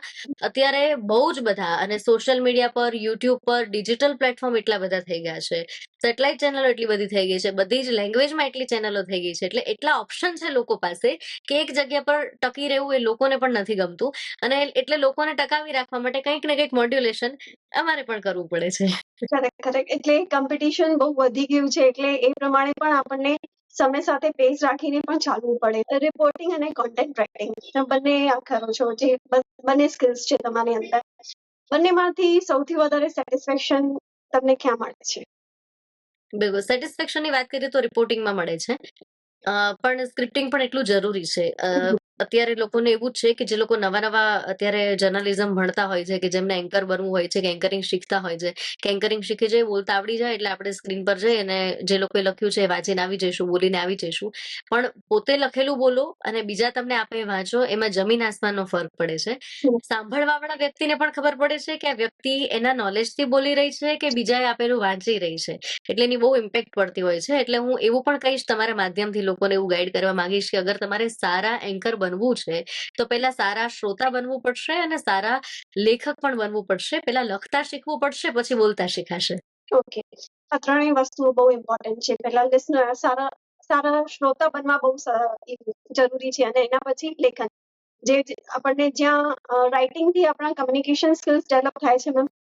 અત્યારે બહુ જ બધા, અને સોશિયલ મીડિયા પર, યુટ્યુબ પર, ડિજિટલ પ્લેટફોર્મ એટલા બધા થઈ ગયા છે. સેટેલાઇટ ચેનલો એટલી બધી થઈ ગઈ છે, બધી જ લેંગ્વેજમાં એટલી ચેનલો થઈ ગઈ છે, એટલે એટલા ઓપ્શન છે લોકો પાસે કે એક જગ્યા પર ટકી રહેવું એ લોકોને પણ નથી ગમતું, અને એટલે લોકોને ટકાવી રાખવા માટે કંઈક ને કંઈક મોડ્યુલેશન અમારે પણ કરવું પડે છે. કરેક્ટ. એટલે કોમ્પિટિશન બહુ વધી ગયું છે, એટલે એ પ્રમાણે પણ આપણને સમય સાથે પેસ રાખીને પણ ચાલવું પડે. રિપોર્ટિંગ અને કોન્ટેન્ટ રાઇટિંગ બંને આ કરો છો, જે બંને સ્કિલ્સ છે તમારી અંદર. બંનેમાંથી સૌથી વધારે સેટિસ્ફેક્શન તમને ક્યાં મળે છે? બિલકુલ, સેટિસ્ફેક્શનની વાત કરીએ તો રિપોર્ટિંગમાં મળે છે. પણ સ્ક્રિપ્ટિંગ પણ એટલું જરૂરી છે. અત્યારે લોકોને એવું જ છે કે જે લોકો નવા અત્યારે જર્નલિઝમ ભણતા હોય છે, કે જેમને એન્કર બનવું હોય છે, કે એન્કરિંગ શીખતા હોય છે, કે એન્કરિંગ શીખી જાય, બોલતા આવડી જાય એટલે આપણે સ્ક્રીન પર જઈ અને જે લોકોએ લખ્યું છે એ વાંચીને આવી જઈશું, બોલીને આવી જઈશું. પણ પોતે લખેલું બોલો અને બીજા તમને આપે વાંચો, એમાં જમીન આસમાનનો ફરક પડે છે. સાંભળવાવાળા વ્યક્તિને પણ ખબર પડે છે કે આ વ્યક્તિ એના નોલેજથી બોલી રહી છે કે બીજાએ આપેલું વાંચી રહી છે, એટલે એની બહુ ઇમ્પેક્ટ પડતી હોય છે. એટલે હું એવું પણ કહીશ તમારા માધ્યમથી લોકોને એવું ગાઈડ કરવા માંગીશ કે અગર તમારે સારા એન્કર બનવું છે તો પહેલા સારા શ્રોતા બનવું પડશે અને સારા લેખક પણ બનવું પડશે. પહેલા લખતા શીખવું પડશે, પછી બોલતા શીખાશે. ઓકે, આ ત્રણેય વસ્તુઓ બહુ ઇમ્પોર્ટન્ટ છે. પહેલા લિસનર, સારા શ્રોતા બનવા બહુ જરૂરી છે, અને એના પછી લેખન, જે આપણને જ્યાં રાઇટિંગથી આપણા કમ્યુનિકેશન સ્કિલ્સ ડેવલપ થાય છે. મેમ,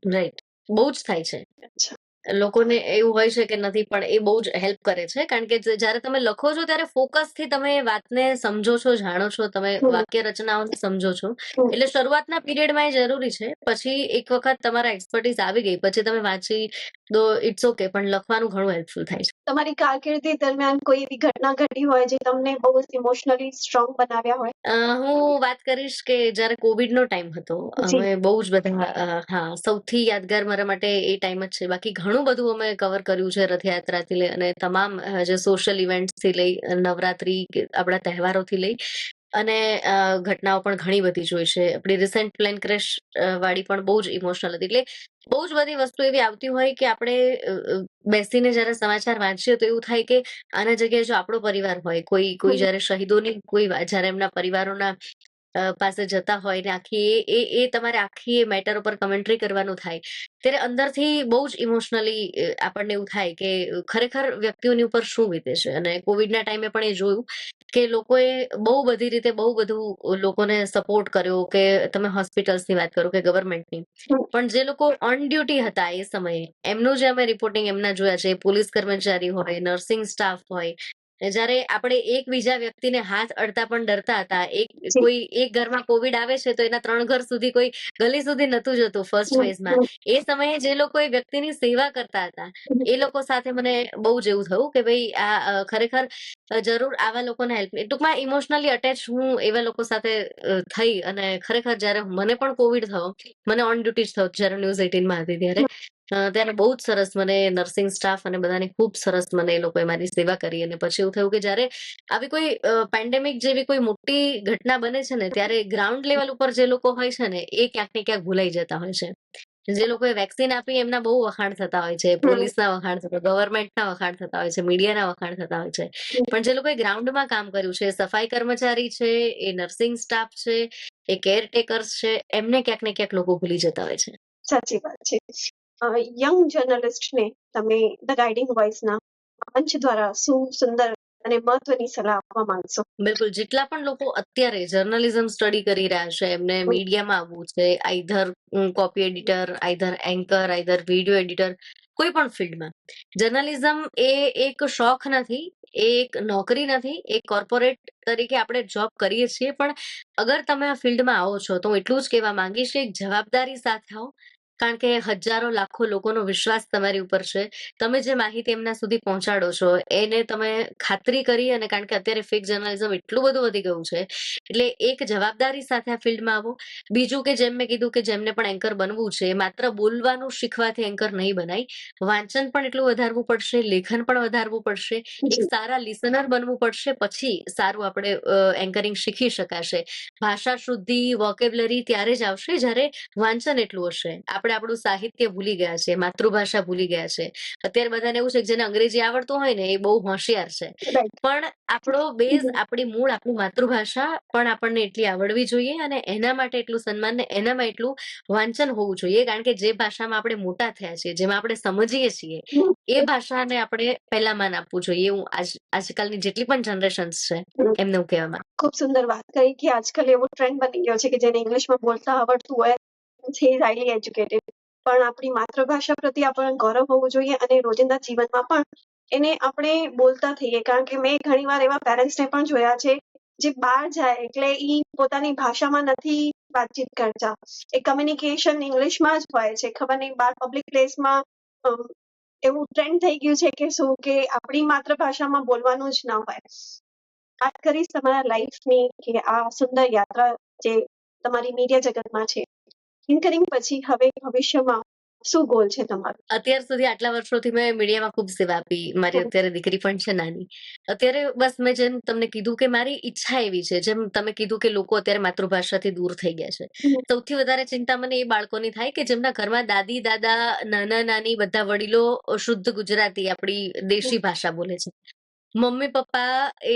રાઈટ, બહુ જ થાય છે. અચ્છા. લોકોને એવું હોય છે કે નથી, પણ એ બહુ જ હેલ્પ કરે છે, કારણ કે જ્યારે તમે લખો છો ત્યારે ફોકસથી તમે વાતને સમજો છો, જાણો છો, તમે વાક્ય રચનાઓને સમજો છો. એટલે શરૂઆતના પીરિયડમાં એ જરૂરી છે. પછી એક વખત તમારા એક્સપર્ટીઝ આવી ગઈ પછી તમે વાંચી દો, ઇટ્સ ઓકે, પણ લખવાનું ઘણું હેલ્પફુલ થાય છે. તમારી કારકિર્દી દરમિયાન કોઈ એવી ઘટના ઘટી હોય જે તમને બહુ ઇમોશનલી સ્ટ્રોંગ બનાવ્યા હોય? હું વાત કરીશ કે જ્યારે કોવિડનો ટાઈમ હતો, અમે બહુ જ બધા, સૌથી યાદગાર મારા માટે એ ટાઈમ જ છે. બાકી ઘણું બધું અમે કવર કર્યું છે, રથયાત્રાથી લઈ અને તમામ જે સોશિયલ ઇવેન્ટ્સથી લઈ, નવરાત્રી કે આપણા તહેવારોથી લઈ, અને ઘટનાઓ પણ ઘણી બધી જોઈ છે. આપણી રિસેન્ટ પ્લેન ક્રેશ વાળી પણ બહુ જ ઇમોશનલ હતી. એટલે બહુ જ બધી વસ્તુ એવી આવતી હોય કે આપણે બેસીને જ્યારે સમાચાર વાંચીએ તો એવું થાય કે આના જગ્યાએ જો આપણો પરિવાર હોય, કોઈ જ્યારે શહીદોની જ્યારે એમના પરિવારોના પાસે જતા હોય ને આખી તમારે આખી એ મેટર ઉપર કમેન્ટ્રી કરવાનું થાય, ત્યારે અંદરથી બહુ જ ઇમોશનલી આપણને એવું થાય કે ખરેખર વ્યક્તિઓની ઉપર શું વીતે છે. અને કોવિડના ટાઈમે પણ એ જોયું કે લોકોએ બહુ બધી રીતે બહુ બધું લોકોને સપોર્ટ કર્યો, કે તમે હોસ્પિટલ્સની વાત કરો કે ગવર્મેન્ટની, પણ જે લોકો ઓન ડ્યુટી હતા એ સમયે એમનું જે અમે રિપોર્ટિંગ એમના જોયા છે, પોલીસ કર્મચારી હોય, નર્સિંગ સ્ટાફ હોય, જ્યારે આપણે એક બીજા વ્યક્તિને હાથ અડતા પણ ડરતા હતા. કોઈ એક ઘરમાં કોવિડ આવે છે તો એના 3 ઘર સુધી, કોઈ ગલી સુધી નતું જતું ફર્સ્ટ ફેઝમાં. એ સમયે જે લોકો એ વ્યક્તિની સેવા કરતા હતા એ લોકો સાથે મને બહુ જ એવું થયું કે ભાઈ આ ખરેખર જરૂર આવા લોકોને હેલ્પ. ટૂંકમાં ઇમોશનલી અટેચ હું એવા લોકો સાથે થઈ, અને ખરેખર જ્યારે મને પણ કોવિડ થયો, મને ઓન ડ્યુટી જ થયો જ્યારે ન્યૂઝ 18માં હતી ત્યારે બહુ જ સરસ મને નર્સિંગ સ્ટાફ અને બધાને ખૂબ સરસ મને એ લોકોએ મારી સેવા કરી. અને પછી એવું થયું કે જ્યારે આવી કોઈ પેન્ડેમિક જેવી કોઈ મોટી ઘટના બને છે ને, ત્યારે ગ્રાઉન્ડ લેવલ ઉપર જે લોકો હોય છે ને એ ક્યાંક ને ક્યાંક ભૂલાઈ જતા હોય છે. જે લોકોએ વેક્સિન આપી એમના બહુ વખાણ થતા હોય છે, પોલીસના વખાણ થતા, ગવર્મેન્ટના વખાણ થતા હોય છે, મીડિયાના વખાણ થતા હોય છે, પણ જે લોકોએ ગ્રાઉન્ડમાં કામ કર્યું છે, સફાઈ કર્મચારી છે, એ નર્સિંગ સ્ટાફ છે, એ કેરટેકર્સ છે, એમને ક્યાંક ને ક્યાંક લોકો ભૂલી જતા હોય છે. સાચી વાત છે. યંગ જર્નલિસ્ટને તમે ધ ગાઈડિંગ વોઇસના મંચ દ્વારા શું સુંદર અને મહત્વની સલાહ આપવા માંગશો? બિલકુલ, જેટલા પણ લોકો અત્યારે જર્નલિઝમ સ્ટડી કરી રહ્યા છે, એમને મીડિયામાં આવવું છે, either copy editor, either anchor, either video editor, કોઈ પણ ફિલ્ડમાં. જર્નલિઝમ એ એક શોખ નથી, એ એક નોકરી નથી, એક કોર્પોરેટ તરીકે આપણે જોબ કરીએ છીએ, પણ અગર તમે આ ફિલ્ડમાં આવો છો તો હું એટલું જ કહેવા માંગીશ કે એક જવાબદારી સાથે આવો, કારણ કે હજારો લાખો લોકોનો વિશ્વાસ તમારી ઉપર છે. તમે જે માહિતી એમના સુધી પહોંચાડો છો એને તમે ખાતરી કરી, અને કારણ કે અત્યારે ફેક જર્નલિઝમ એટલું બધું વધી ગયું છે, એટલે એક જવાબદારી સાથે આ ફિલ્ડમાં આવો. બીજું કે જેમ મેં કીધું કે જેમને પણ એન્કર બનવું છે, માત્ર બોલવાનું શીખવાથી એન્કર નહીં બનાય. વાંચન પણ એટલું વધારવું પડશે, લેખન પણ વધારવું પડશે, એક સારા લિસનર બનવું પડશે, પછી સારું આપણે એન્કરિંગ શીખી શકાશે. ભાષા શુદ્ધિ, વોકેબ્લરી ત્યારે જ આવશે જ્યારે વાંચન એટલું હશે. આપણે આપણું સાહિત્ય ભૂલી ગયા છે, માતૃભાષા ભૂલી ગયા છે. અત્યારે બધાને એવું છે કે જેને અંગ્રેજી આવડતું હોય ને એ બહુ હોશિયાર છે. રાઈટ. પણ આપણો બેઝ, આપણી મૂળ, આપણી માતૃભાષા પણ આપણને એટલી આવડવી જોઈએ, અને એના માટે એટલું સન્માન ને એનામાં એટલું વાંચન હોવું જોઈએ. કારણ કે જે ભાષામાં આપણે મોટા થયા છીએ, જેમાં આપણે સમજીએ છીએ, એ ભાષાને આપણે પહેલા માન આપવું જોઈએ. હું આજકાલની જેટલી પણ જનરેશન્સ છે એમને હું કહેવા માંગુ. ખૂબ સુંદર વાત કહી કે આજકાલ એવો ટ્રેન્ડ બની ગયો છે કે જેને ઇંગ્લિશમાં બોલતા આવડતું હોય છે હાઈલી એજ્યુકેટેડ, પણ આપણી માતૃભાષા પ્રત્યે આપણને ગૌરવ હોવું જોઈએ, અને રોજિંદા જીવનમાં પણ એને આપણે બોલતા થઈએ. કારણ કે મેં ઘણીવાર એવા પેરેન્ટ્સને પણ જોયા છે જે બહાર જાય એટલે ઈ પોતાની ભાષામાં નથી વાતચીત કરતા, એ કમ્યુનિકેશન ઇંગ્લિશમાં જ હોય છે. ખબર નહીં, બહાર પબ્લિક પ્લેસમાં એવું ટ્રેન્ડ થઈ ગયું છે કે શું, કે આપણી માતૃભાષામાં બોલવાનું જ ન હોય. વાત કરીશ તમારા લાઈફની કે આ સુંદર યાત્રા જે તમારી મીડિયા જગતમાં છે, એન્કરિંગ પછી હવે ભવિષ્યમાં શું ગોલ છે તમારો? અત્યાર સુધી આટલા વર્ષોથી મેં મીડિયામાં ખૂબ સેવા આપી. મારી અત્યારે દીકરી પણ છે નાની. અત્યારે બસ મેં જેમ તમને કીધું કે મારી ઈચ્છા એવી છે, જેમ તમે કીધું કે લોકો અત્યારે માતૃભાષાથી દૂર થઈ ગયા છે. સૌથી વધારે ચિંતા મને એ બાળકોની થાય કે જેમના ઘરમાં દાદી, દાદા, નાના, નાની બધા વડીલો શુદ્ધ ગુજરાતી, આપણી દેશી ભાષા બોલે છે. મમ્મી પપ્પા એ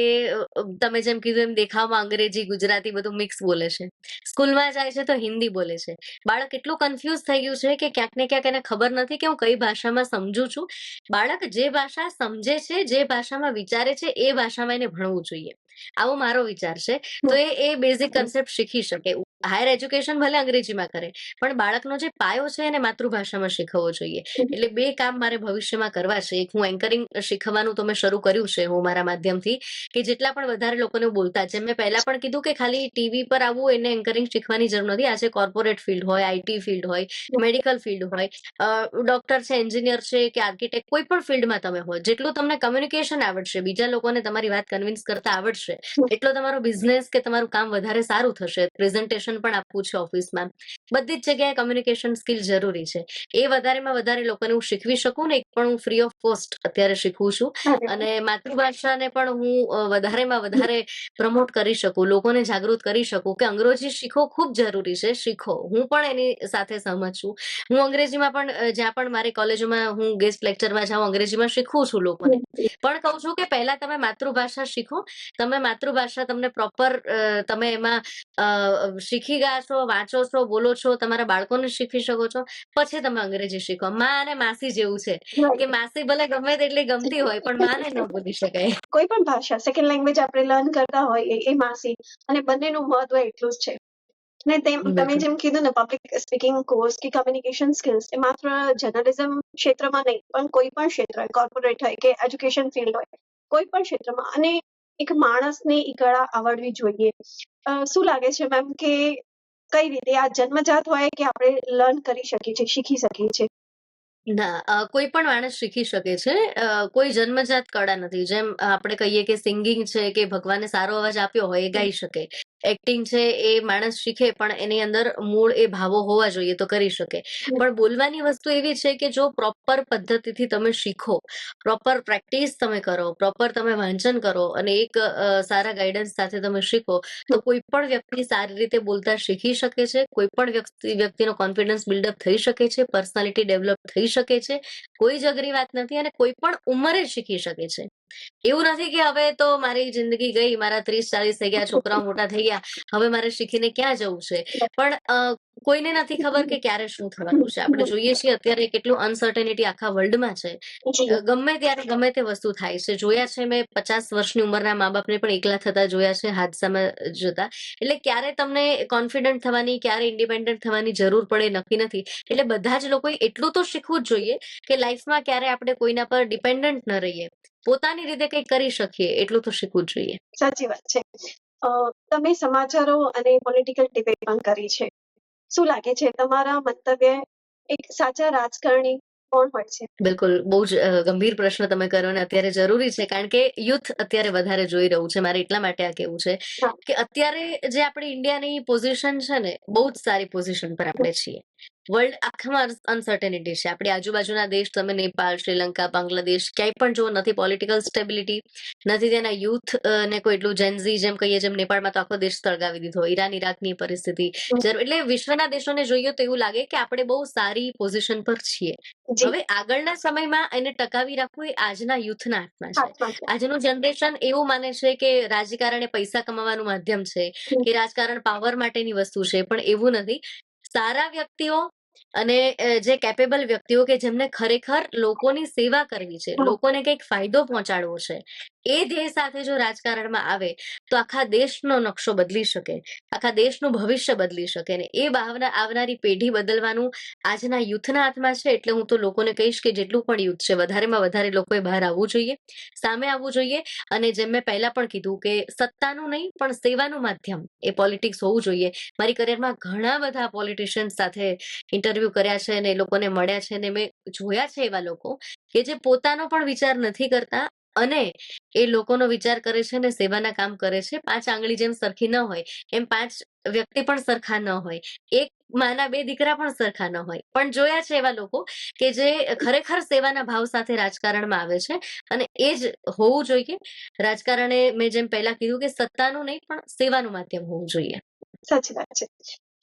તમે જેમ કીધું એમ દેખાવમાં અંગ્રેજી, ગુજરાતી બધું મિક્સ બોલે છે. સ્કૂલમાં જાય છે તો હિન્દી બોલે છે. બાળક એટલું કન્ફ્યુઝ થઈ ગયું છે કે ક્યાંક ને ક્યાંક એને ખબર નથી કે હું કઈ ભાષામાં સમજુ છું. બાળક જે ભાષા સમજે છે, જે ભાષામાં વિચારે છે, એ ભાષામાં એને ભણવું જોઈએ. આવો મારો વિચાર છે. તો એ બેઝિક કન્સેપ્ટ શીખી શકે. હાયર એજ્યુકેશન ભલે અંગ્રેજીમાં કરે, પણ બાળકનો જે પાયો છે એને માતૃભાષામાં શીખવવો જોઈએ. એટલે બે કામ મારે ભવિષ્યમાં કરવા છે. એક, હું એન્કરિંગ શીખવાનું તો મેં શરૂ કર્યું છે હું મારા માધ્યમથી, કે જેટલા પણ વધારે લોકોને બોલતા, જેમ મેં પહેલા પણ કીધું કે ખાલી ટીવી પર આવવું એને એન્કરિંગ શીખવાની જરૂર નથી. આજે કોર્પોરેટ ફિલ્ડ હોય, આઈટી ફિલ્ડ હોય, મેડિકલ ફિલ્ડ હોય, ડોક્ટર છે, એન્જિનિયર છે કે આર્કિટેક્ટ, કોઈ પણ ફિલ્ડમાં તમે હોય, જેટલું તમને કમ્યુનિકેશન આવડશે, બીજા લોકોને તમારી વાત કન્વિન્સ કરતા આવડશે, એટલો તમારો બિઝનેસ કે તમારું કામ વધારે સારું થશે. પ્રેઝન્ટેશન પણ આપવું છે ઓફિસમાં, બધી જ જગ્યાએ કમ્યુનિકેશન સ્કિલ જરૂરી છે. એ વધારેમાં વધારે લોકોને હું શીખવી શકું ને, એક પણ હું ફ્રી ઓફ કોસ્ટ અત્યારે શીખવું છું. અને માતૃભાષાને પણ હું વધારેમાં વધારે પ્રમોટ કરી શકું, લોકોને જાગૃત કરી શકું કે અંગ્રેજી શીખવો ખૂબ જરૂરી છે. શીખો. હું પણ એની સાથે સહમત છું. હું અંગ્રેજીમાં પણ જ્યાં પણ મારી કોલેજોમાં હું ગેસ્ટ લેક્ચરમાં જાઉં, અંગ્રેજીમાં શીખવું છું લોકોને. પણ કહું છું કે પહેલા તમે માતૃભાષા શીખો. તમે માતૃભાષા તમને પ્રોપર તમે એમાં શીખી ગયા છો, વાંચો છો, બોલો છો, તમારા બાળકોને શીખવી શકો છો, પછી તમે અંગ્રેજી શીખો. માં અને માસી જેવું છે કે માસી ભલે ગમે તેટલી ગમતી હોય, પણ માને ન ભૂલી શકાય. કોઈ પણ ભાષા સેકન્ડ લેંગ્વેજ આપણે લર્ન કરતા હોઈએ એ માસી, અને બંનેનું મહત્વ એટલું જ છે. ને તમે બિલકુલ. જેમ કીધું ને, પબ્લિક સ્પીકિંગ કોર્સ કે કમ્યુનિકેશન સ્કિલ્સ એ માત્ર જર્નલિઝમ ક્ષેત્રમાં નહીં, પણ કોઈ પણ ક્ષેત્ર, કોર્પોરેટ હોય કે એજ્યુકેશન ફિલ્ડ હોય, કોઈ પણ ક્ષેત્રમાં, અને એક માણસને ઈ કળા આવડવી જોઈએ. શું લાગે છે મેમ કે કઈ રીતે આ જન્મજાત હોય કે આપણે લર્ન કરી શકીએ છીએ, શીખી શકીએ છીએ? ના, કોઈ પણ માણસ શીખી શકે છે. કોઈ જન્મજાત કળા નથી. જેમ આપણે કહીએ કે સિંગિંગ છે, કે ભગવાને સારો અવાજ આપ્યો હોય એ ગાઈ શકે. એક્ટિંગ છે એ માણસ શીખે, પણ એની અંદર મૂળ એ ભાવો હોવા જોઈએ તો કરી શકે. પણ બોલવાની વસ્તુ એવી છે કે જો પ્રોપર પદ્ધતિથી તમે શીખો, પ્રોપર પ્રેક્ટિસ તમે કરો, પ્રોપર તમે વાંચન કરો, અને એક સારા ગાઈડન્સ સાથે તમે શીખો, તો કોઈ પણ વ્યક્તિ સારી રીતે બોલતા શીખી શકે છે. કોઈ પણ વ્યક્તિનો કોન્ફિડન્સ બિલ્ડઅપ થઈ શકે છે, પર્સનાલિટી ડેવલપ થઈ શકે છે. કોઈ જ અઘરી વાત નથી, અને કોઈ પણ ઉંમરે શીખી શકે છે. એવું નથી કે હવે તો મારી જિંદગી ગઈ, મારા 30-40 થઈ ગયા, છોકરાઓ મોટા થઈ ગયા, હવે મારે શીખીને ક્યાં જવું છે. પણ કોઈને નથી ખબર કે ક્યારે શું થવાનું છે. આપણે જોઈએ છીએ અત્યારે કેટલું અનસર્ટેનિટી આખા વર્લ્ડમાં છે. ગમે ત્યારે ગમે તે વસ્તુ થાય છે. જોયા છે મેં 50 વર્ષની ઉંમરના મા બાપને પણ એકલા થતા જોયા છે હાદસામાં જતા. એટલે ક્યારે તમને કોન્ફિડન્ટ થવાની, ક્યારે ઇન્ડિપેન્ડન્ટ થવાની જરૂર પડે નક્કી નથી. એટલે બધા જ લોકોએ એટલું તો શીખવું જ જોઈએ કે લાઈફમાં ક્યારે આપણે કોઈના પર ડિપેન્ડન્ટ ન રહીએ, પોતાની રીતે કંઈક કરી શકીએ, એટલું તો શીખવું જ જોઈએ. સાચી વાત છે. તમે સમાચારો અને પોલિટિકલ ડિબેટ પણ કરી છે. શું લાગે છે તમારા મંતવ્ય એક સાચા રાજકારણી કોણ હોય છે? બિલકુલ બહુ જ ગંભીર પ્રશ્ન તમે કર્યો અને અત્યારે જરૂરી છે કારણ કે યુથ અત્યારે વધારે જોઈ રહ્યું છે. મારે એટલા માટે આ કહેવું છે હા. કે અત્યારે જે આપણી ઇન્ડિયાની પોઝિશન છે ને, બહુ જ સારી પોઝિશન પર આપણે છીએ. વર્લ્ડ આખામાં અનસર્ટેનિટી છે. આપણી આજુબાજુના દેશ, તમે નેપાળ, શ્રીલંકા, બાંગ્લાદેશ, ક્યાંય પણ જો નથી પોલિટિકલ સ્ટેબિલિટી, નથી તેના યુથ ને કોઈ એટલું જેનઝી જેમ કહીએ, જેમ નેપાળમાં તો આખો દેશ સળગાવી દીધો, ઈરાન ઈરાકની પરિસ્થિતિ. એટલે વિશ્વના દેશોને જોઈએ તો એવું લાગે કે આપણે બહુ સારી પોઝિશન પર છીએ. જી, હવે આગળના સમયમાં એને ટકાવી રાખવું એ આજના યુથના હાથમાં છે. હાથમાં છે. આજનું જનરેશન એવું માને છે કે રાજકારણ એ પૈસા કમાવાનું માધ્યમ છે, કે રાજકારણ પાવર માટેની વસ્તુ છે, પણ એવું નથી. સારા વ્યક્તિઓ અને જે કેપેબલ વ્યક્તિઓ કે જેમને ખરેખર લોકોની સેવા કરવી છે, હા. લોકોને કંઈક ફાયદો પહોંચાડવો છે, એ ધ્યેય સાથે જો રાજકારણમાં આવે તો આખા દેશનો નકશો બદલી શકે, આખા દેશનું ભવિષ્ય બદલી શકે. ને એ ભાવના આવનારી પેઢી બદલવાનું આજના યુથના હાથમાં છે. એટલે હું તો લોકોને કહીશ કે જેટલું પણ યુથ છે, વધારેમાં વધારે લોકોએ બહાર આવવું જોઈએ, સામે આવવું જોઈએ. અને જેમ મેં પહેલા પણ કીધું કે સત્તાનું નહીં પણ સેવાનું માધ્યમ એ પોલિટિક્સ હોવું જોઈએ. મારી કરિયરમાં ઘણા બધા પોલિટિશિયન્સ સાથે ઇન્ટરવ્યુ કર્યા છે અને એ લોકોને મળ્યા છે, અને મેં જોયા છે એવા લોકો કે જે પોતાનો પણ વિચાર નથી કરતા અને એ લોકોનો વિચાર કરે છે અને સેવાના કામ કરે છે. 5 આંગળી જેમ સરખી ન હોય એમ 5 વ્યક્તિ પણ સરખા ન હોય, એક માના 2 દીકરા પણ સરખા ન હોય, પણ જોયા છે એવા લોકો કે જે ખરેખર સેવાના ભાવ સાથે રાજકારણમાં આવે છે. અને એ જ હોવું જોઈએ. રાજકારણ એ મેં જેમ પહેલા કીધું કે સત્તાનું નહીં પણ સેવાનું માધ્યમ હોવું જોઈએ. સાચી વાત છે.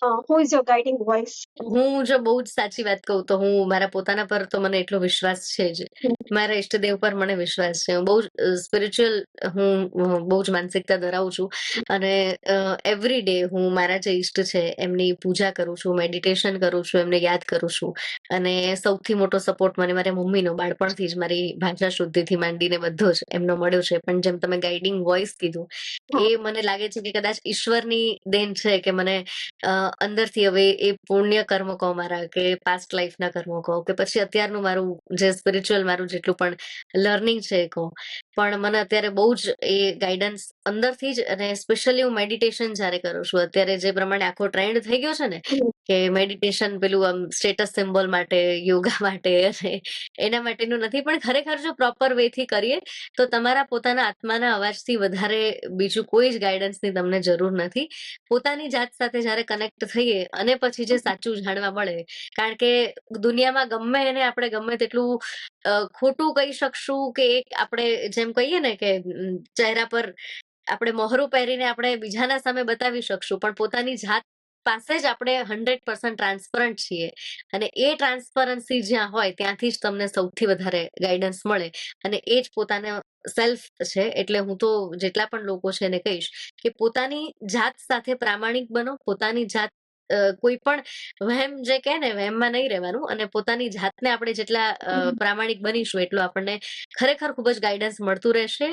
Who is your guiding voice? હું જો બહુ જ સાચી વાત કહું તો હું મારા પોતાના પર તો મને એટલો વિશ્વાસ છે જ. મારા ઈષ્ટદેવ પર મને વિશ્વાસ છે. હું બહુ જ સ્પિરિચ્યુઅલ, હું બહુ જ માનસિકતા ધરાવું છું અને એવરી ડે હું મારા જે ઈષ્ટ છે એમની પૂજા કરું છું, મેડિટેશન કરું છું, એમને યાદ કરું છું. અને સૌથી મોટો સપોર્ટ મને મારા મમ્મીનો બાળપણથી જ, મારી ભાષા શુદ્ધિથી માંડીને બધો જ એમનો મળ્યો છે. પણ જેમ તમે ગાઈડિંગ વોઇસ કીધું, એ મને લાગે છે કે કદાચ ઈશ્વરની દેન છે કે મને અંદરથી હવે એ પુણ્ય કર્મ કહો મારા, કે પાસ્ટ લાઈફના કર્મો કહો, કે પછી અત્યારનું મારું જે સ્પિરિચ્યુઅલ મારું જેટલું પણ લર્નિંગ છે એ કહો, પણ મને અત્યારે બહુ જ એ ગાઈડન્સ અંદરથી જ. અને સ્પેશિયલી હું મેડિટેશન જ્યારે કરું છું, અત્યારે જે પ્રમાણે આખો ટ્રેન્ડ થઈ ગયો છે ને કે મેડિટેશન પેલું આમ સ્ટેટસ સિમ્બોલ માટે, યોગા માટે અને એના માટેનું નથી, પણ ખરેખર જો પ્રોપર વેથી કરીએ તો તમારા પોતાના આત્માના અવાજથી વધારે બીજું કોઈ જ ગાઈડન્સની તમને જરૂર નથી. પોતાની જાત સાથે જ્યારે કનેક્ટ થઈએ અને પછી જે સાચું જાણવા મળે, કારણ કે દુનિયામાં ગમે એને આપણે ગમે તેટલું ખોટું કહી શકશું, કે એક આપણે જેમ કહીએ ને કે ચહેરા પર આપણે મોહરું પહેરીને આપણે બીજાના સામે બતાવી શકશું, પણ પોતાની જાત પાસે જ આપણે 100% ટ્રાન્સપરન્ટ છીએ. અને એ ટ્રાન્સપરન્સી જ્યાં હોય ત્યાંથી જ તમને સૌથી વધારે ગાઈડન્સ મળે. અને એ જ પોતાના સેલ્ફ છે. એટલે હું તો જેટલા પણ લોકો છે એને કહીશ કે પોતાની જાત સાથે પ્રામાણિક બનો. પોતાની જાત કોઈ પણ વહેમ જે કહે ને, વહેમમાં નહીં રહેવાનું. અને પોતાની જાતને આપણે જેટલા પ્રામાણિક બનીશું એટલું આપણને ખરેખર ખૂબ જ ગાઈડન્સ મળતું રહેશે,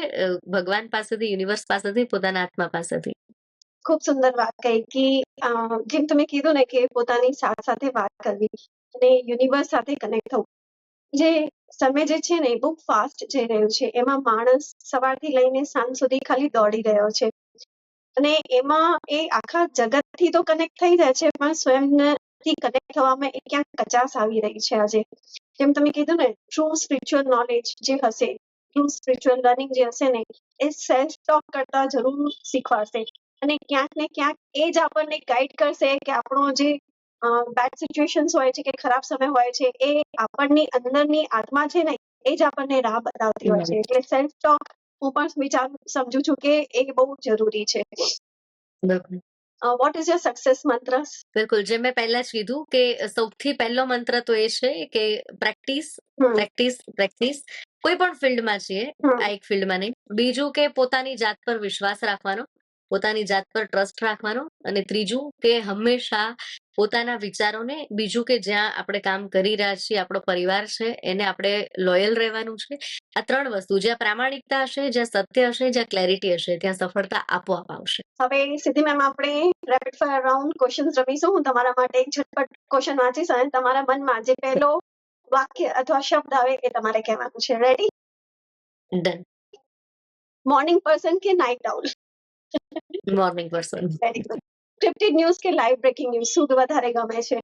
ભગવાન પાસેથી, યુનિવર્સ પાસેથી, પોતાના આત્મા પાસેથી. ખૂબ સુંદર વાત કહી કે જેમ તમે કીધું ને કે પોતાની સાથે વાત કરવી અને યુનિવર્સ સાથે કનેક્ટ થવું. જે સમય જે છે ને એ બહુ ફાસ્ટ જઈ રહ્યું છે. એમાં માણસ સવારથી લઈને સાંજ સુધી ખાલી દોડી રહ્યો છે અને એમાં એ આખા જગતથી તો કનેક્ટ થઈ જાય છે, પણ સ્વયંથી કનેક્ટ થવામાં એ ક્યાંક કચાશ આવી રહી છે આજે. જેમ તમે કીધું ને, ટ્રુ સ્પિરિચ્યુઅલ નોલેજ જે હશે, ટ્રુ સ્પિરિચ્યુઅલ લર્નિંગ જે હશે ને, એ સેલ્ફ ટોક કરતા જરૂર શીખવાડશે. અને ક્યાંક ને ક્યાંક એ જ આપણને ગાઈડ કરશે કે આપણો જે બેડ સિચ્યુએશન્સ હોય છે, કે ખરાબ સમય હોય છે, એ આપણની અંદરની આત્મા છે ને એ જ આપણને રાહ બતાવતી હોય છે. એટલે સેલ્ફ ટોક હું પણ સમજુ છું કે એ બહુ જરૂરી છે. બિલકુલ. વોટ ઇઝ યોર સક્સેસ મંત્ર? બિલકુલ, જેમ મેં પહેલા જ કીધું કે સૌથી પહેલો મંત્ર તો એ છે કે પ્રેક્ટિસ, પ્રેક્ટિસ, પ્રેક્ટિસ. કોઈ પણ ફિલ્ડમાં છીએ, આ એક ફિલ્ડમાં નહીં. બીજું કે પોતાની જાત પર વિશ્વાસ રાખવાનો, પોતાની જાત પર ટ્રસ્ટ રાખવાનો. અને ત્રીજું કે હંમેશા પોતાના વિચારોને, બીજું કે જ્યાં આપણે કામ કરી રહ્યા છીએ, આપણો પરિવાર છે, એને આપણે લોયલ રહેવાનું છે. આ 3 વસ્તુ, જ્યાં પ્રામાણિકતા હશે, જ્યાં સત્ય હશે, જ્યાં ક્લેરિટી હશે, ત્યાં સફળતા આપોઆપ આવશે. હવે સિદ્ધિ મેમ, આપણે રેપિડ ફાયર રાઉન્ડ ક્વેશ્ચન્સ રમીશું. હું તમારા માટે એક ઝટપટ ક્વેશ્ચન વાંચીશ અને તમારા મનમાં જે પહેલો વાક્ય અથવા શબ્દ આવે એ તમારે કહેવાનું છે. રેડી? ડન. મોર્નિંગ પર્સન કે night owl? Morning person. Very good. Scripted news કે લાઈવ બ્રેકિંગ ન્યૂઝ, શું વધારે ગમે છે?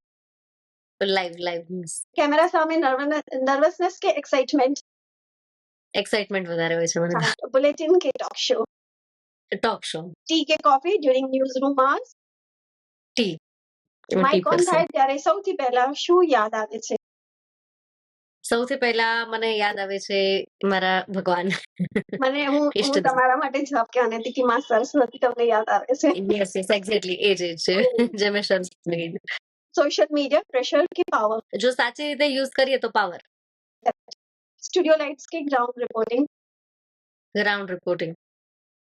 Live news. કેમેરા સામે નર્વસનેસ કે એક્સાઇટમેન્ટ? એક્સાઇટમેન્ટ વધારે હોય છે મને. બુલેટિન કે talk show? Talk show. Tea કે coffee during newsroom hours? Tea. Mic on થાય ત્યારે સૌથી પહેલા શું યાદ આવે છે? સૌથી પહેલા મને યાદ આવે છે મારા ભગવાન. હું ઇષ્ટદેવ. તમારા માટે જવાબ કહેવાની હતી કે માં સરસ્વતી તમને યાદ આવે છે. યસ એક્ઝેક્ટલી એ જ છે જે મેં સરસ્વતી કીધું. સોશિયલ મીડિયા પ્રેશર કે પાવર? જો સાચી રીતે યુઝ કરીએ તો પાવર. સ્ટુડિયો લાઇટ્સ કે ground reporting? Ground reporting.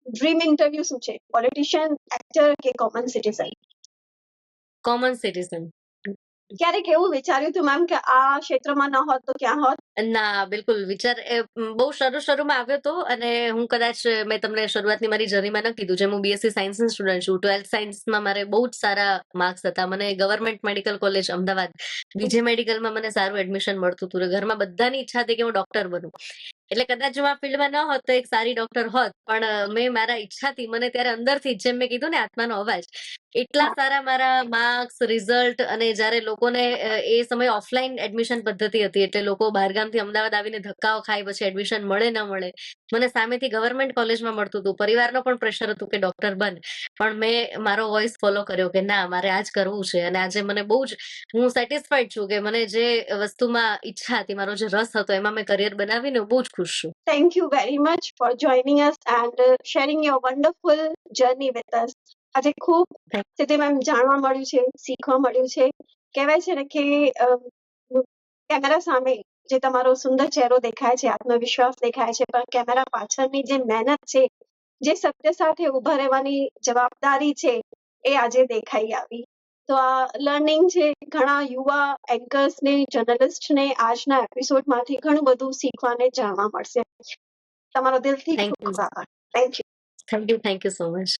Dream interview શું છે? પોલિટિશિયન, એક્ટર કે કોમન સિટીઝન? Common citizen. ક્યારેક એવું વિચાર્યું હતું મેમ કે આ ક્ષેત્રમાં ન હોત તો ક્યાં હોત? ના બિલકુલ વિચાર બહુ શરૂમાં આવ્યો હતો અને હું કદાચ મેં તમને શરૂઆતની મારી જર્નીમાં ન કીધું જેમ હું બીએસસી સાયન્સની સ્ટુડન્ટ છું. 12th સાયન્સમાં મારે બહુ જ સારા માર્ક્સ હતા. મને ગવર્મેન્ટ મેડિકલ કોલેજ અમદાવાદ બીજે મેડિકલમાં મને સારું એડમિશન મળતું હતું. ઘરમાં બધાની ઈચ્છા હતી કે હું ડોક્ટર બનું. એટલે કદાચ જો આ ફિલ્ડમાં ન હોત તો એક સારી ડોક્ટર હોત. પણ મેં મારા ઈચ્છાથી મને ત્યારે અંદરથી જેમ મેં કીધું ને આત્માનો અવાજ એટલા સારા મારા માર્ક્સ રિઝલ્ટ અને જ્યારે લોકોને એ સમયે ઓફલાઈન એડમિશન પદ્ધતિ હતી એટલે લોકો બહારગામથી અમદાવાદ આવીને ધક્કાઓ ખાય પછી એડમિશન મળે ન મળે. મને સામેથી ગવર્મેન્ટ કોલેજમાં મળતું હતું. પરિવારનો પણ પ્રેશર હતું કે ડોક્ટર બન. પણ મેં મારો વોઇસ ફોલો કર્યો કે ના મારે આ જ કરવું છે અને આજે મને બહુ જ હું સેટિસ્ફાઈડ છું કે મને જે વસ્તુમાં ઈચ્છા હતી મારો જે રસ હતો એમાં મેં કરિયર બનાવીને હું બહુ જ ખુશ છું. Thank you very much for joining us and sharing your wonderful journey with us. આજે ખૂબ સીધી મેમ જાણવા મળ્યું છે, શીખવા મળ્યું છે. કહેવાય છે ને કે કેમેરા સામે જે તમારો સુંદર ચહેરો દેખાય છે, આત્મવિશ્વાસ દેખાય છે, પણ કેમેરા પાછળની જે મહેનત છે, જે સત્ય સાથે ઊભા રહેવાની જવાબદારી છે, એ આજે દેખાઈ આવી. તો આ લર્નિંગ છે ઘણા યુવા એન્કર્સને, જર્નલિસ્ટને આજના એપિસોડમાંથી ઘણું બધું શીખવાને જાણવા મળશે. તમારો દિલથી ખૂબ ખૂબ આભાર. Thank you. Thank you so much.